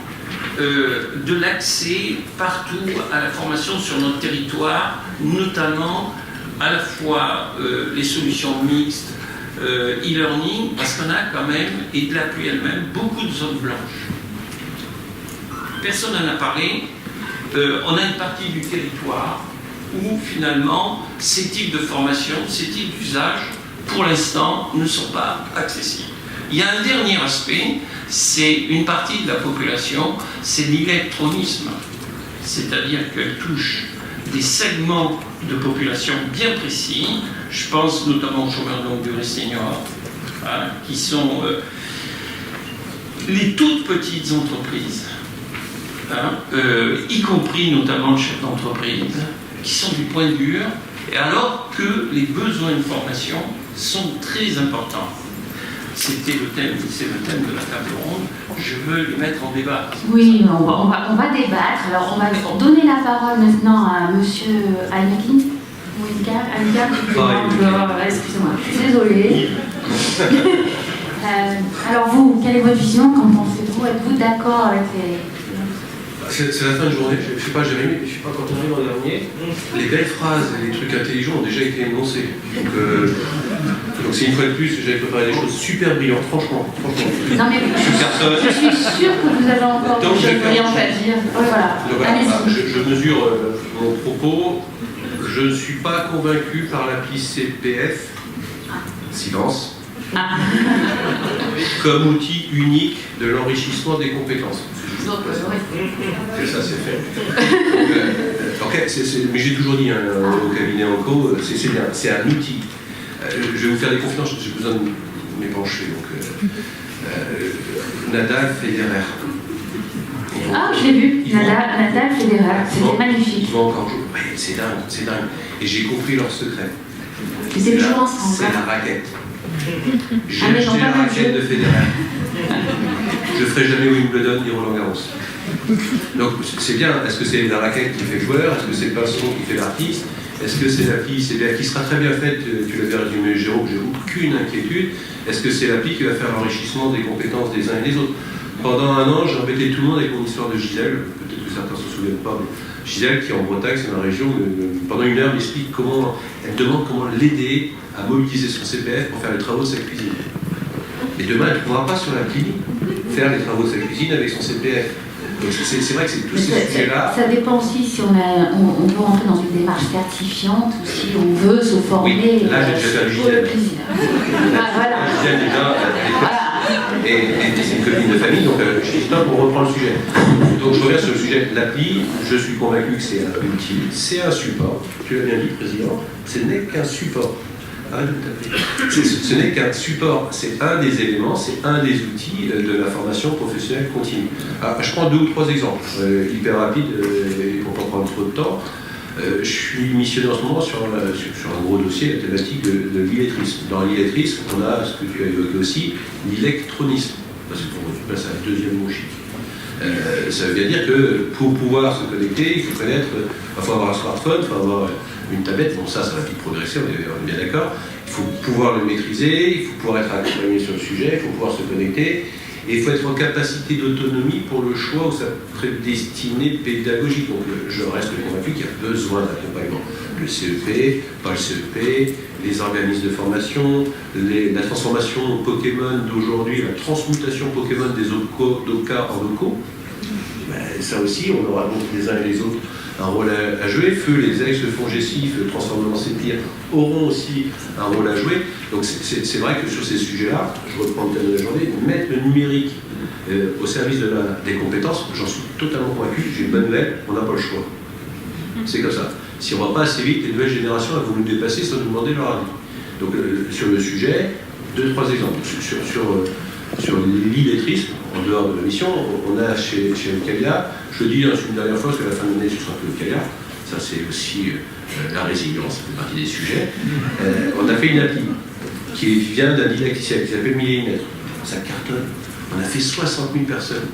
de l'accès partout à la formation sur notre territoire, notamment à la fois les solutions mixtes, e-learning, parce qu'on a quand même, et de l'appui elle-même, beaucoup de zones blanches. Personne n'en a parlé. On a une partie du territoire où finalement ces types de formations, ces types d'usages, pour l'instant, ne sont pas accessibles. Il y a un dernier aspect, c'est une partie de la population, c'est l'électronisme. C'est-à-dire qu'elle touche des segments de population bien précis. Je pense notamment aux chômeurs de longue durée seniors, hein, qui sont les toutes petites entreprises, hein, y compris notamment le chef d'entreprise, qui sont du point dur, et alors que les besoins de formation sont très importants. C'était le thème, c'est le thème de la table ronde. Je veux les mettre en débat. Oui, on va débattre. Alors, on va donner la parole maintenant à Monsieur Alnakin. Excusez-moi, je suis désolée. Alors vous, quelle est votre vision? Qu'en pensez-vous? Êtes-vous d'accord avec les... C'est la fin de journée, je ne sais pas, Jérémy, je ne sais pas quand on arrive en dernier. Les belles phrases et les trucs intelligents ont déjà été énoncés. Donc c'est une fois de plus, j'avais préparé des choses super brillantes, franchement. Non mais je suis sûre que vous avez encore des choses brillantes à dire. Oh, voilà. Donc, voilà, je mesure mon propos. Je ne suis pas convaincu par l'appli CPF, silence, comme outil unique de l'enrichissement des compétences. C'est ça, c'est fait. Mais j'ai toujours dit au cabinet Enco, c'est bien, c'est un outil. Je vais vous faire des confidences, j'ai besoin de m'épancher. Nadal, Federer. Ah, je l'ai vu, Nadal, Federer, c'était magnifique. Ils vont encore jouer. Ouais, c'est dingue. Et j'ai compris leur secret. Ils étaient toujours ensemble. C'est la raquette. J'ai acheté la raquette de Federer. Je ne ferai jamais Wimbledon ni Roland Garros. Donc c'est bien. Est-ce que c'est la raquette qui fait le joueur? Est-ce que c'est le son qui fait l'artiste? Est-ce que c'est l'appli qui sera très bien faite? Tu l'avais résumé, Jérôme, j'ai aucune inquiétude. Est-ce que c'est l'appli qui va faire l'enrichissement des compétences des uns et des autres? Pendant un an, j'ai embêté tout le monde avec mon histoire de Gisèle. Peut-être que certains ne se souviennent pas, mais Gisèle, qui est en Bretagne, c'est dans la région, pendant une heure, m'explique comment, elle demande comment l'aider à mobiliser son CPF pour faire les travaux de sa cuisine. Et demain, elle ne pourra pas sur l'appli faire les travaux de sa cuisine avec son CPF. Donc c'est vrai que c'est tous ces sujets-là. Ça dépend aussi si on veut rentrer dans une démarche certifiante ou si on veut se former. Oui, là j'ai déjà fait pour le plaisir. Voilà. Gisèle déjà, et c'est une copine de famille, donc je dis stop, on reprend le sujet. Donc je reviens sur le sujet de l'appli. Je suis convaincu que c'est un outil, c'est un support. Tu l'as bien dit, Président, ce n'est qu'un support. Ce n'est qu'un support, c'est un des éléments, c'est un des outils de la formation professionnelle continue. Alors, je prends 2 ou 3 exemples, hyper rapides, pour ne pas prendre trop de temps. Je suis missionné en ce moment sur un gros dossier, la thématique de l'illettrisme. Dans l'illettrisme, on a ce que tu as évoqué aussi, l'électronisme. Parce que pour passer à un deuxième mot chic. Ça veut bien dire que pour pouvoir se connecter, il faut connaître, il faut avoir un smartphone, il faut avoir une tablette. Bon, ça va vite progresser, on est bien d'accord. Il faut pouvoir le maîtriser, il faut pouvoir être accompagné sur le sujet, il faut pouvoir se connecter. Et il faut être en capacité d'autonomie pour le choix ou sa prédestinée pédagogique. Donc je reste convaincu qu'il y a besoin d'accompagnement. Le CEP, pas le CEP, les organismes de formation, la transformation Pokémon d'aujourd'hui, la transmutation Pokémon des OCA en locaux. Ben, ça aussi, on aura donc les uns et les autres un rôle à jouer. Feu, les ex-FONGECIF, transformés en CEPIR, auront aussi un rôle à jouer. Donc c'est vrai que sur ces sujets-là, je reprends le thème de la journée, mettre le numérique au service des compétences, j'en suis totalement convaincu. J'ai une bonne nouvelle, on n'a pas le choix. C'est comme ça. Si on ne va pas assez vite, les nouvelles générations elles vont nous dépasser sans nous demander leur avis. Donc sur le sujet, 2-3 exemples. Sur l'illettrisme, en dehors de la mission, on a chez Eucalia, je le dis une dernière fois, parce que la fin de l'année, ce sera que Eucalia, ça c'est aussi la résilience, ça fait partie des sujets. On a fait une appli qui vient d'un didacticien qui s'appelle Millimètre. Ça cartonne. On a fait 60 000 personnes.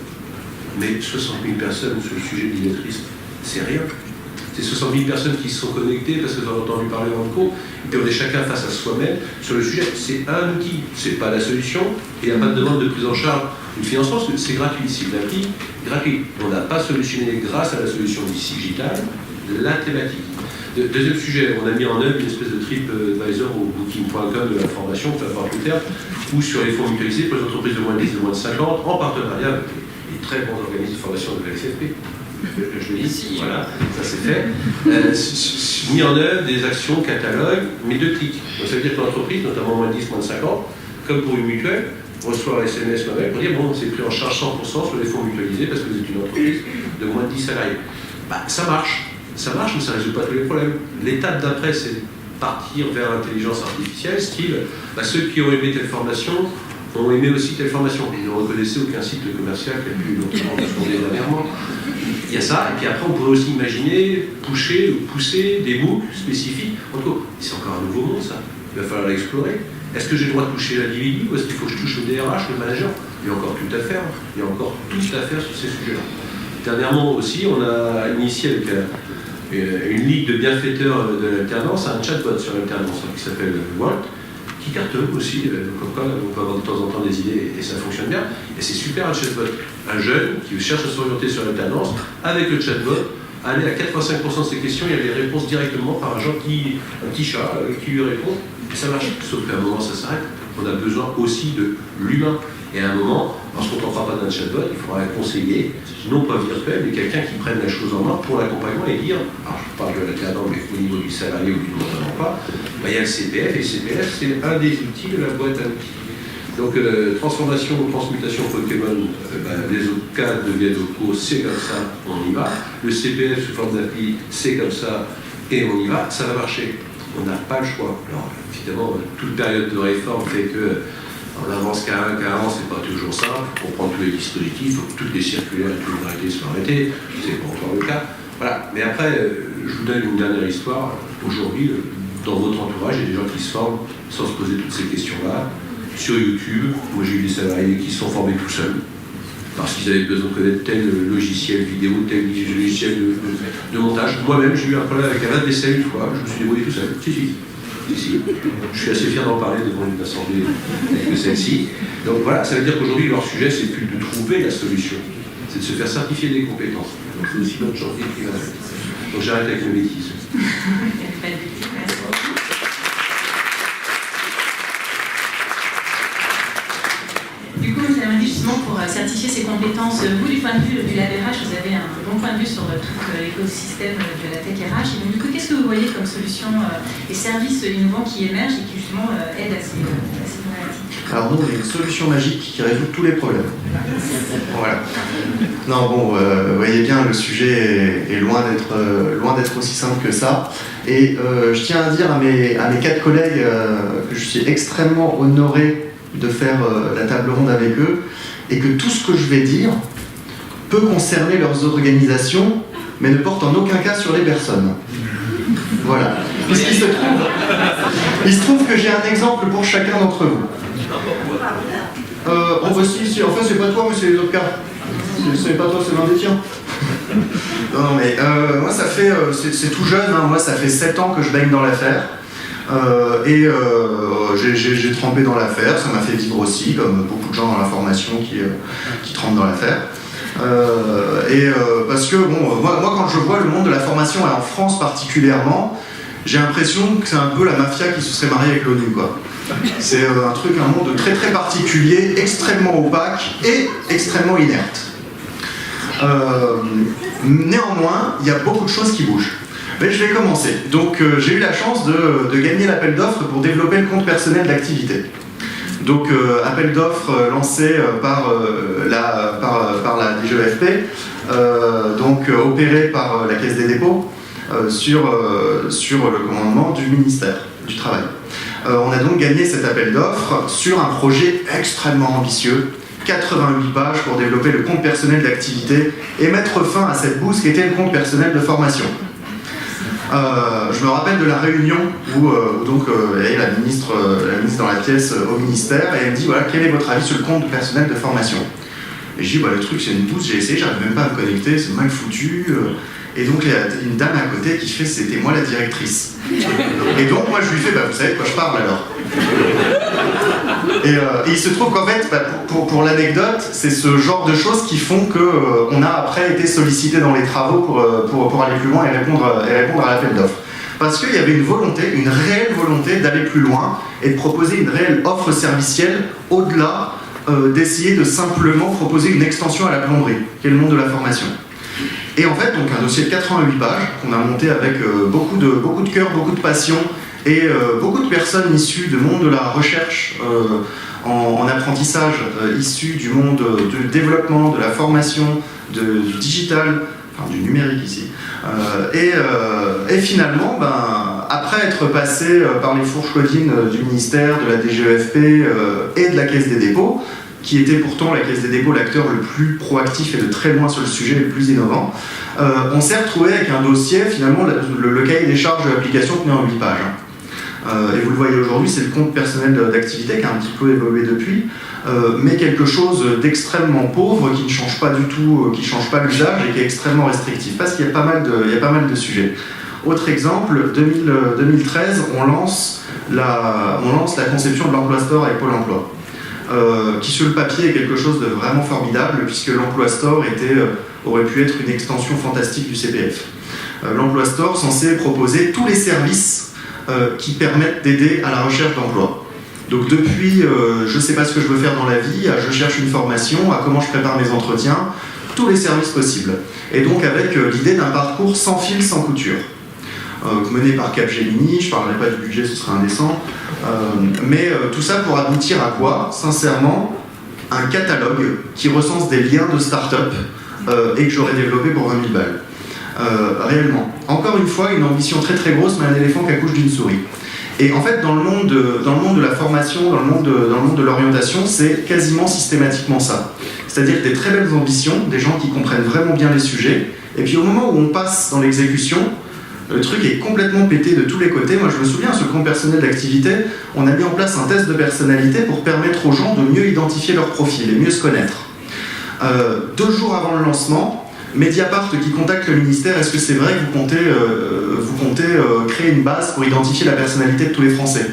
Mais 60 000 personnes sur le sujet de l'illettrisme, c'est rien. C'est 60 000 personnes qui se sont connectées parce qu'elles ont entendu parler en cours, et puis on est chacun face à soi-même sur le sujet. C'est un outil, c'est pas la solution, et il n'y a pas de demande de prise en charge ou de financement, parce que c'est gratuit. C'est une appli gratuite. On n'a pas solutionné grâce à la solution digitale la thématique. Deuxième sujet, on a mis en œuvre une espèce de TripAdvisor au booking.com de la formation, peu importe le terme, ou sur les fonds mutualisés pour les entreprises de moins de 10, de moins de 50, en partenariat avec les très bons organismes de formation de la SFP. Je le dis, voilà, ça c'est fait. Mis en œuvre des actions catalogues, mais de clics. Donc ça veut dire que l'entreprise, notamment moins de 10, moins de 50, comme pour une mutuelle, reçoit un SMS mail pour dire bon, c'est pris en charge 100% sur les fonds mutualisés parce que vous êtes une entreprise de moins de 10 salariés. Bah, ça marche, mais ça ne résout pas tous les problèmes. L'étape d'après, c'est partir vers l'intelligence artificielle, style ceux qui ont aimé telle formation ont aimé aussi telle formation. Ils ne reconnaissaient aucun site commercial qui a pu longtemps responder dernièrement. Il y a ça, et puis après on pourrait aussi imaginer pousser des boucles spécifiques. En tout cas, c'est encore un nouveau monde ça, il va falloir l'explorer. Est-ce que j'ai le droit de toucher l'individu ou est-ce qu'il faut que je touche le DRH, le manager? Il y a encore tout à faire, il y a encore tout à faire sur ces sujets-là. Dernièrement aussi, on a initié avec une ligue de bienfaiteurs de l'alternance un chatbot sur l'alternance qui s'appelle Walt, qui cartonne aussi, comme quoi on peut avoir de temps en temps des idées et ça fonctionne bien. Et c'est super un chatbot. Un jeune qui cherche à s'orienter sur l'alternance, avec le chatbot, aller à 85% de ses questions, il y a des réponses directement par un petit chat qui lui répond, et ça marche. Sauf qu'à un moment ça s'arrête. On a besoin aussi de l'humain. Et à un moment, parce qu'on ne t'en fera pas d'un chatbot, il faudra un conseiller, non pas virtuel, mais quelqu'un qui prenne la chose en main pour l'accompagnement et dire, alors je parle de l'alternant, mais au niveau du salarié ou du demandeur d'emploi, il y a le CPF, et le CPF c'est un des outils de la boîte à outils. Donc transformation, transmutation Pokémon, les OCA deviennent locaux, c'est comme ça, on y va. Le CPF sous forme d'appli, c'est comme ça, et on y va, ça va marcher. On n'a pas le choix. Alors évidemment, toute période de réforme fait que on avance qu'à an, c'est pas toujours simple, on prend tous les dispositifs, il faut que toutes les circulaires et toutes les arrêtés soient arrêtés, c'est pas encore le cas. Voilà. Mais après, je vous donne une dernière histoire. Aujourd'hui, dans votre entourage, il y a des gens qui se forment sans se poser toutes ces questions-là. Sur YouTube, moi j'ai eu des salariés qui se sont formés tout seuls, parce qu'ils avaient besoin de connaître tel logiciel vidéo, tel logiciel de montage. Moi-même, j'ai eu un problème avec un vaisselle une fois, je me suis débrouillé tout seul. Si. Je suis assez fier d'en parler devant une assemblée avec celle-ci. Donc voilà, ça veut dire qu'aujourd'hui, leur sujet, c'est plus de trouver la solution, c'est de se faire certifier des compétences. Donc c'est aussi notre chantier qui va avec. Donc j'arrête avec le bêtise. Du coup, vous avez dit justement pour certifier ces compétences, vous du point de vue du Lab RH, vous avez un bon point de vue sur tout l'écosystème de la tech RH. Et donc, du coup, qu'est-ce que vous voyez comme solution et services innovants qui émergent et qui justement aident à ces problématiques? Alors nous, on a une solution magique qui résout tous les problèmes. Voilà. Non, bon, vous voyez bien, le sujet est loin d'être aussi simple que ça. Et je tiens à dire à mes 4 collègues que je suis extrêmement honoré de faire la table ronde avec eux, et que tout ce que je vais dire peut concerner leurs organisations, mais ne porte en aucun cas sur les personnes. Voilà. Puisqu'il se trouve que j'ai un exemple pour chacun d'entre vous. En fait, c'est pas toi, mais c'est les autres cas. C'est pas toi, c'est l'un des tiens. Non, mais moi, ça fait, c'est tout jeune, hein, moi, ça fait 7 ans que je baigne dans l'affaire. J'ai trempé dans l'affaire, ça m'a fait vivre aussi, comme beaucoup de gens dans la formation qui trempent dans l'affaire. Parce que bon, moi quand je vois le monde de la formation, et en France particulièrement, j'ai l'impression que c'est un peu la mafia qui se serait mariée avec l'ONU, quoi. C'est un monde très très particulier, extrêmement opaque et extrêmement inerte. Néanmoins, il y a beaucoup de choses qui bougent. Mais je vais commencer. Donc j'ai eu la chance de gagner l'appel d'offres pour développer le compte personnel d'activité. Donc appel d'offres lancé par la DGEFP, opéré par la Caisse des dépôts sur le commandement du ministère du Travail. On a donc gagné cet appel d'offres sur un projet extrêmement ambitieux, 88 pages pour développer le compte personnel d'activité et mettre fin à cette bouse qui était le compte personnel de formation. Je me rappelle de la réunion où il y avait la ministre dans la pièce au ministère et elle me dit voilà, quel est votre avis sur le compte personnel de formation? Et je dis le truc c'est une bouse, j'ai essayé, j'arrive même pas à me connecter, c'est mal foutu. Et donc il y a une dame à côté qui fait c'était moi la directrice. Et donc moi je lui fais vous savez de quoi je parle alors. Et il se trouve qu'en fait, pour l'anecdote, c'est ce genre de choses qui font qu'on a après été sollicité dans les travaux pour aller plus loin et répondre à l'appel d'offres. Parce qu'il y avait une réelle volonté d'aller plus loin et de proposer une réelle offre servicielle au-delà d'essayer de simplement proposer une extension à la plomberie, qui est le monde de la formation. Et en fait, donc un dossier de 88 pages qu'on a monté avec beaucoup de cœur, beaucoup de passion et beaucoup de personnes issues du monde de la recherche en apprentissage, issues du monde du développement, de la formation, du digital, enfin du numérique ici. Et finalement, après être passé par les fourches codines du ministère, de la DGEFP et de la Caisse des dépôts, qui était pourtant la Caisse des dépôts l'acteur le plus proactif et de très loin sur le sujet, le plus innovant, on s'est retrouvé avec un dossier, finalement, le cahier des charges de l'application tenait en 8 pages. Et vous le voyez aujourd'hui, c'est le compte personnel d'activité qui a un petit peu évolué depuis, mais quelque chose d'extrêmement pauvre qui ne change pas du tout, qui ne change pas l'usage et qui est extrêmement restrictif, parce qu'il y a pas mal de sujets. Autre exemple, 2013, on lance la conception de l'Emploi Store avec Pôle emploi. Qui sur le papier est quelque chose de vraiment formidable puisque l'Emploi Store aurait pu être une extension fantastique du CPF. L'Emploi Store censé proposer tous les services qui permettent d'aider à la recherche d'emploi. Donc depuis je ne sais pas ce que je veux faire dans la vie, à je cherche une formation, à comment je prépare mes entretiens, tous les services possibles. Et donc avec l'idée d'un parcours sans fil, sans couture. Mené par Capgemini, je ne parlerai pas du budget, ce serait indécent, mais tout ça pour aboutir à quoi? Sincèrement, un catalogue qui recense des liens de start-up et que j'aurais développé pour 20 000 balles. Réellement. Encore une fois, une ambition très très grosse, mais un éléphant qui accouche d'une souris. Et en fait, dans le monde de la formation, dans le monde de l'orientation, c'est quasiment systématiquement ça. C'est-à-dire des très belles ambitions, des gens qui comprennent vraiment bien les sujets, et puis au moment où on passe dans l'exécution, le truc est complètement pété de tous les côtés. Moi je me souviens, sur le compte personnel d'activité, on a mis en place un test de personnalité pour permettre aux gens de mieux identifier leur profil et mieux se connaître. 2 jours avant le lancement, Mediapart qui contacte le ministère, est-ce que c'est vrai que vous comptez créer une base pour identifier la personnalité de tous les Français?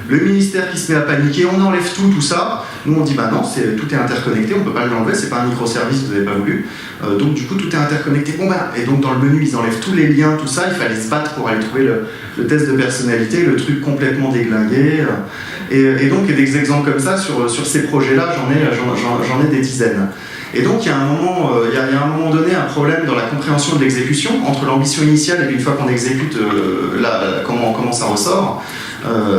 Le ministère qui se met à paniquer, on enlève tout ça. Nous on dit non, tout est interconnecté, on ne peut pas l'enlever, c'est pas un microservice, vous n'avez pas voulu. Donc du coup tout est interconnecté. Et donc dans le menu ils enlèvent tous les liens, tout ça, il fallait se battre pour aller trouver le test de personnalité, le truc complètement déglingué. Et donc il y a des exemples comme ça sur ces projets-là, j'en ai des dizaines. Et donc il y a un moment donné un problème dans la compréhension de l'exécution entre l'ambition initiale et puis une fois qu'on exécute comment ça ressort.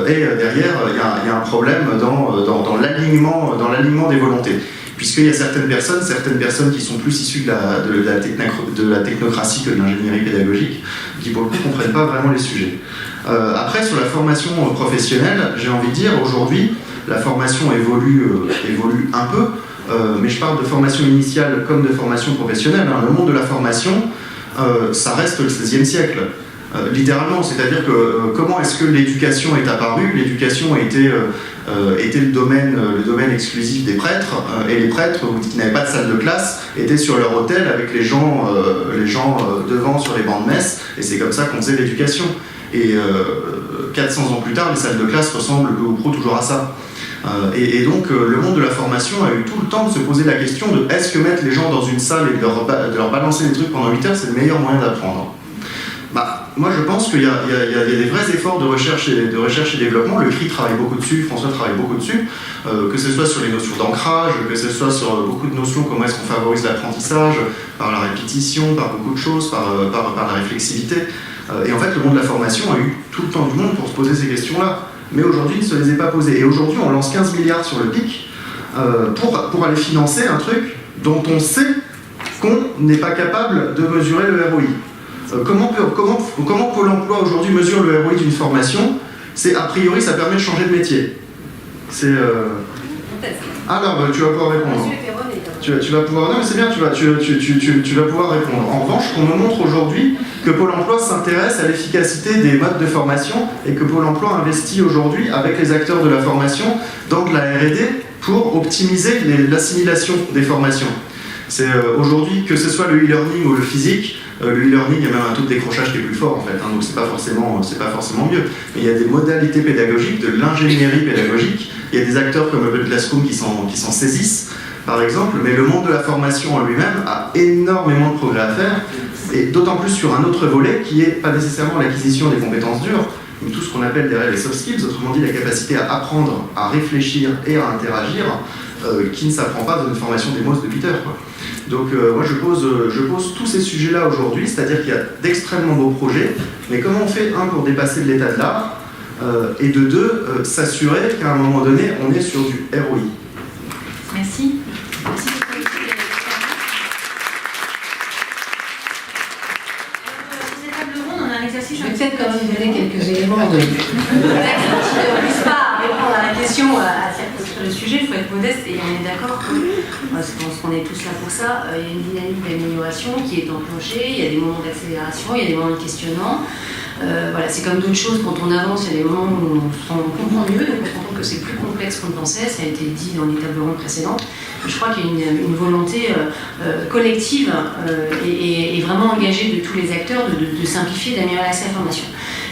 Et derrière il y a un problème dans l'alignement des volontés. Puisqu'il y a certaines personnes qui sont plus issues de la technocratie que de l'ingénierie pédagogique, qui pour le coup ne comprennent pas vraiment les sujets. Après, sur la formation professionnelle, j'ai envie de dire, aujourd'hui, la formation évolue un peu, mais je parle de formation initiale comme de formation professionnelle. Le monde de la formation, ça reste le XVIe siècle. Littéralement, c'est-à-dire que comment est-ce que l'éducation est apparue? L'éducation était le domaine exclusif des prêtres, et les prêtres qui n'avaient pas de salle de classe étaient sur leur autel avec les gens devant sur les bancs de messe, et c'est comme ça qu'on faisait l'éducation. Et 400 ans plus tard, les salles de classe ressemblent peu ou prou toujours à ça. Et donc, le monde de la formation a eu tout le temps de se poser la question de est-ce que mettre les gens dans une salle et de leur balancer des trucs pendant 8 heures, c'est le meilleur moyen d'apprendre? Moi, je pense qu'il y a des vrais efforts de recherche et développement. Le CRI travaille beaucoup dessus, François travaille beaucoup dessus, que ce soit sur les notions d'ancrage, que ce soit sur beaucoup de notions, comment est-ce qu'on favorise l'apprentissage, par la répétition, par beaucoup de choses, par la réflexivité. Et en fait, le monde de la formation a eu tout le temps du monde pour se poser ces questions-là. Mais aujourd'hui, il ne se les est pas posées. Et aujourd'hui, on lance 15 milliards sur le PIC pour aller financer un truc dont on sait qu'on n'est pas capable de mesurer le ROI. Comment Pôle emploi aujourd'hui mesure le ROI d'une formation? C'est a priori, ça permet de changer de métier. Alors, tu vas pouvoir répondre. Tu vas pouvoir. Non, mais c'est bien, tu vas pouvoir répondre. En revanche, on me montre aujourd'hui que Pôle emploi s'intéresse à l'efficacité des modes de formation et que Pôle emploi investit aujourd'hui avec les acteurs de la formation dans de la R&D pour optimiser l'assimilation des formations. C'est aujourd'hui, que ce soit le e-learning ou le physique, le e-learning, il y a même un taux de décrochage qui est plus fort en fait, hein, donc c'est pas forcément mieux. Mais il y a des modalités pédagogiques, de l'ingénierie pédagogique, il y a des acteurs comme Open Classroom qui s'en saisissent, par exemple, mais le monde de la formation en lui-même a énormément de progrès à faire, et d'autant plus sur un autre volet qui est pas nécessairement l'acquisition des compétences dures, mais tout ce qu'on appelle derrière les soft skills, autrement dit la capacité à apprendre, à réfléchir et à interagir, qui ne s'apprend pas dans une formation démos de 8 heures, quoi. Donc moi je pose tous ces sujets-là aujourd'hui, c'est-à-dire qu'il y a d'extrêmement beaux projets, mais comment on fait, un, pour dépasser de l'état de l'art, et de deux, s'assurer qu'à un moment donné, on est sur du ROI. Merci. Je vais peut-être quand même vous donner quelques éléments de contexte qui ne puissent pas répondre à la question sur le sujet. Il faut être modeste et on est d'accord que, je pense qu'on est tous là pour ça, il y a une dynamique d'amélioration qui est enclenchée, il y a des moments d'accélération, il y a des moments de questionnement. Voilà, c'est comme d'autres choses, quand on avance, il y a des moments où on comprend mieux, donc on se rend compte que c'est plus complexe qu'on le pensait, ça a été dit dans les tables rondes précédentes. Je crois qu'il y a une volonté collective et vraiment engagée de tous les acteurs de simplifier, d'améliorer l'accès à la formation.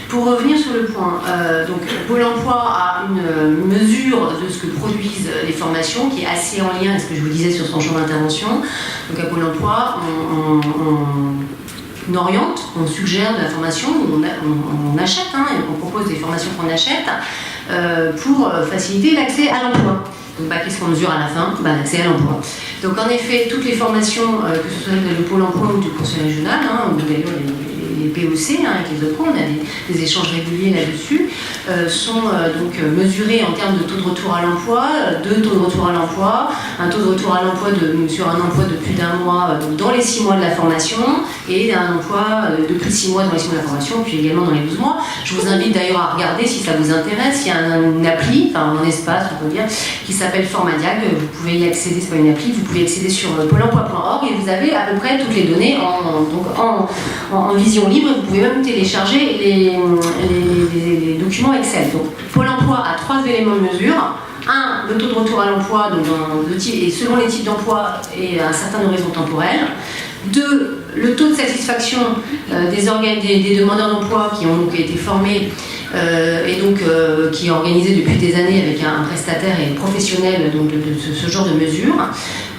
Pour revenir sur le point, donc Pôle emploi a une mesure de ce que produisent les formations qui est assez en lien avec ce que je vous disais sur son champ d'intervention. Donc à Pôle emploi, on oriente, on suggère de la formation, on achète, hein, et on propose des formations qu'on achète pour faciliter l'accès à l'emploi. Donc qu'est-ce qu'on mesure à la fin? L'accès à l'emploi. Donc en effet, toutes les formations, que ce soit le Pôle emploi ou du Conseil régional, hein, ou d'ailleurs les PEC, hein, avec les autres, on a des échanges réguliers là-dessus, sont donc mesurés en termes de taux de retour à l'emploi, deux taux de retour à l'emploi, un taux de retour à l'emploi sur un emploi de plus d'un mois dans les 6 mois de la formation, et un emploi de plus de 6 mois dans les 6 mois de la formation, puis également dans les 12 mois. Je vous invite d'ailleurs à regarder, si ça vous intéresse, il y a une appli, enfin un espace, on peut dire, qui s'appelle Formadiag. Vous pouvez y accéder, c'est pas une appli, vous pouvez y accéder sur pôle emploi.org et vous avez à peu près toutes les données en vision libre, et vous pouvez même télécharger les documents Excel. Donc Pôle emploi a 3 éléments de mesure. 1, le taux de retour à l'emploi, et selon les types d'emploi et à un certain horizon temporel. 2, le taux de satisfaction des demandeurs d'emploi qui ont donc été formés et donc qui est organisé depuis des années avec un prestataire et professionnel donc de ce genre de mesures.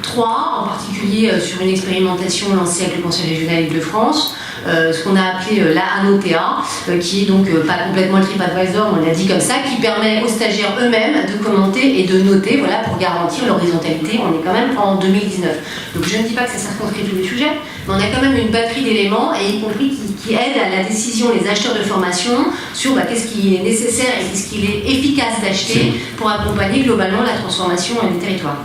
3, en particulier sur une expérimentation lancée avec le Conseil régional Île-de-France, ce qu'on a appelé la ANOTA, qui est donc pas complètement le TripAdvisor, on l'a dit comme ça, qui permet aux stagiaires eux-mêmes de commenter et de noter, voilà, pour garantir l'horizontalité. On est quand même en 2019. Donc je ne dis pas que ça circonscrit tous les sujets, mais on a quand même une batterie d'éléments, et y compris qui aident à la décision les acheteurs de formation sur qu'est-ce qui est nécessaire et qu'est-ce qu'il est efficace d'acheter pour accompagner globalement la transformation des territoires.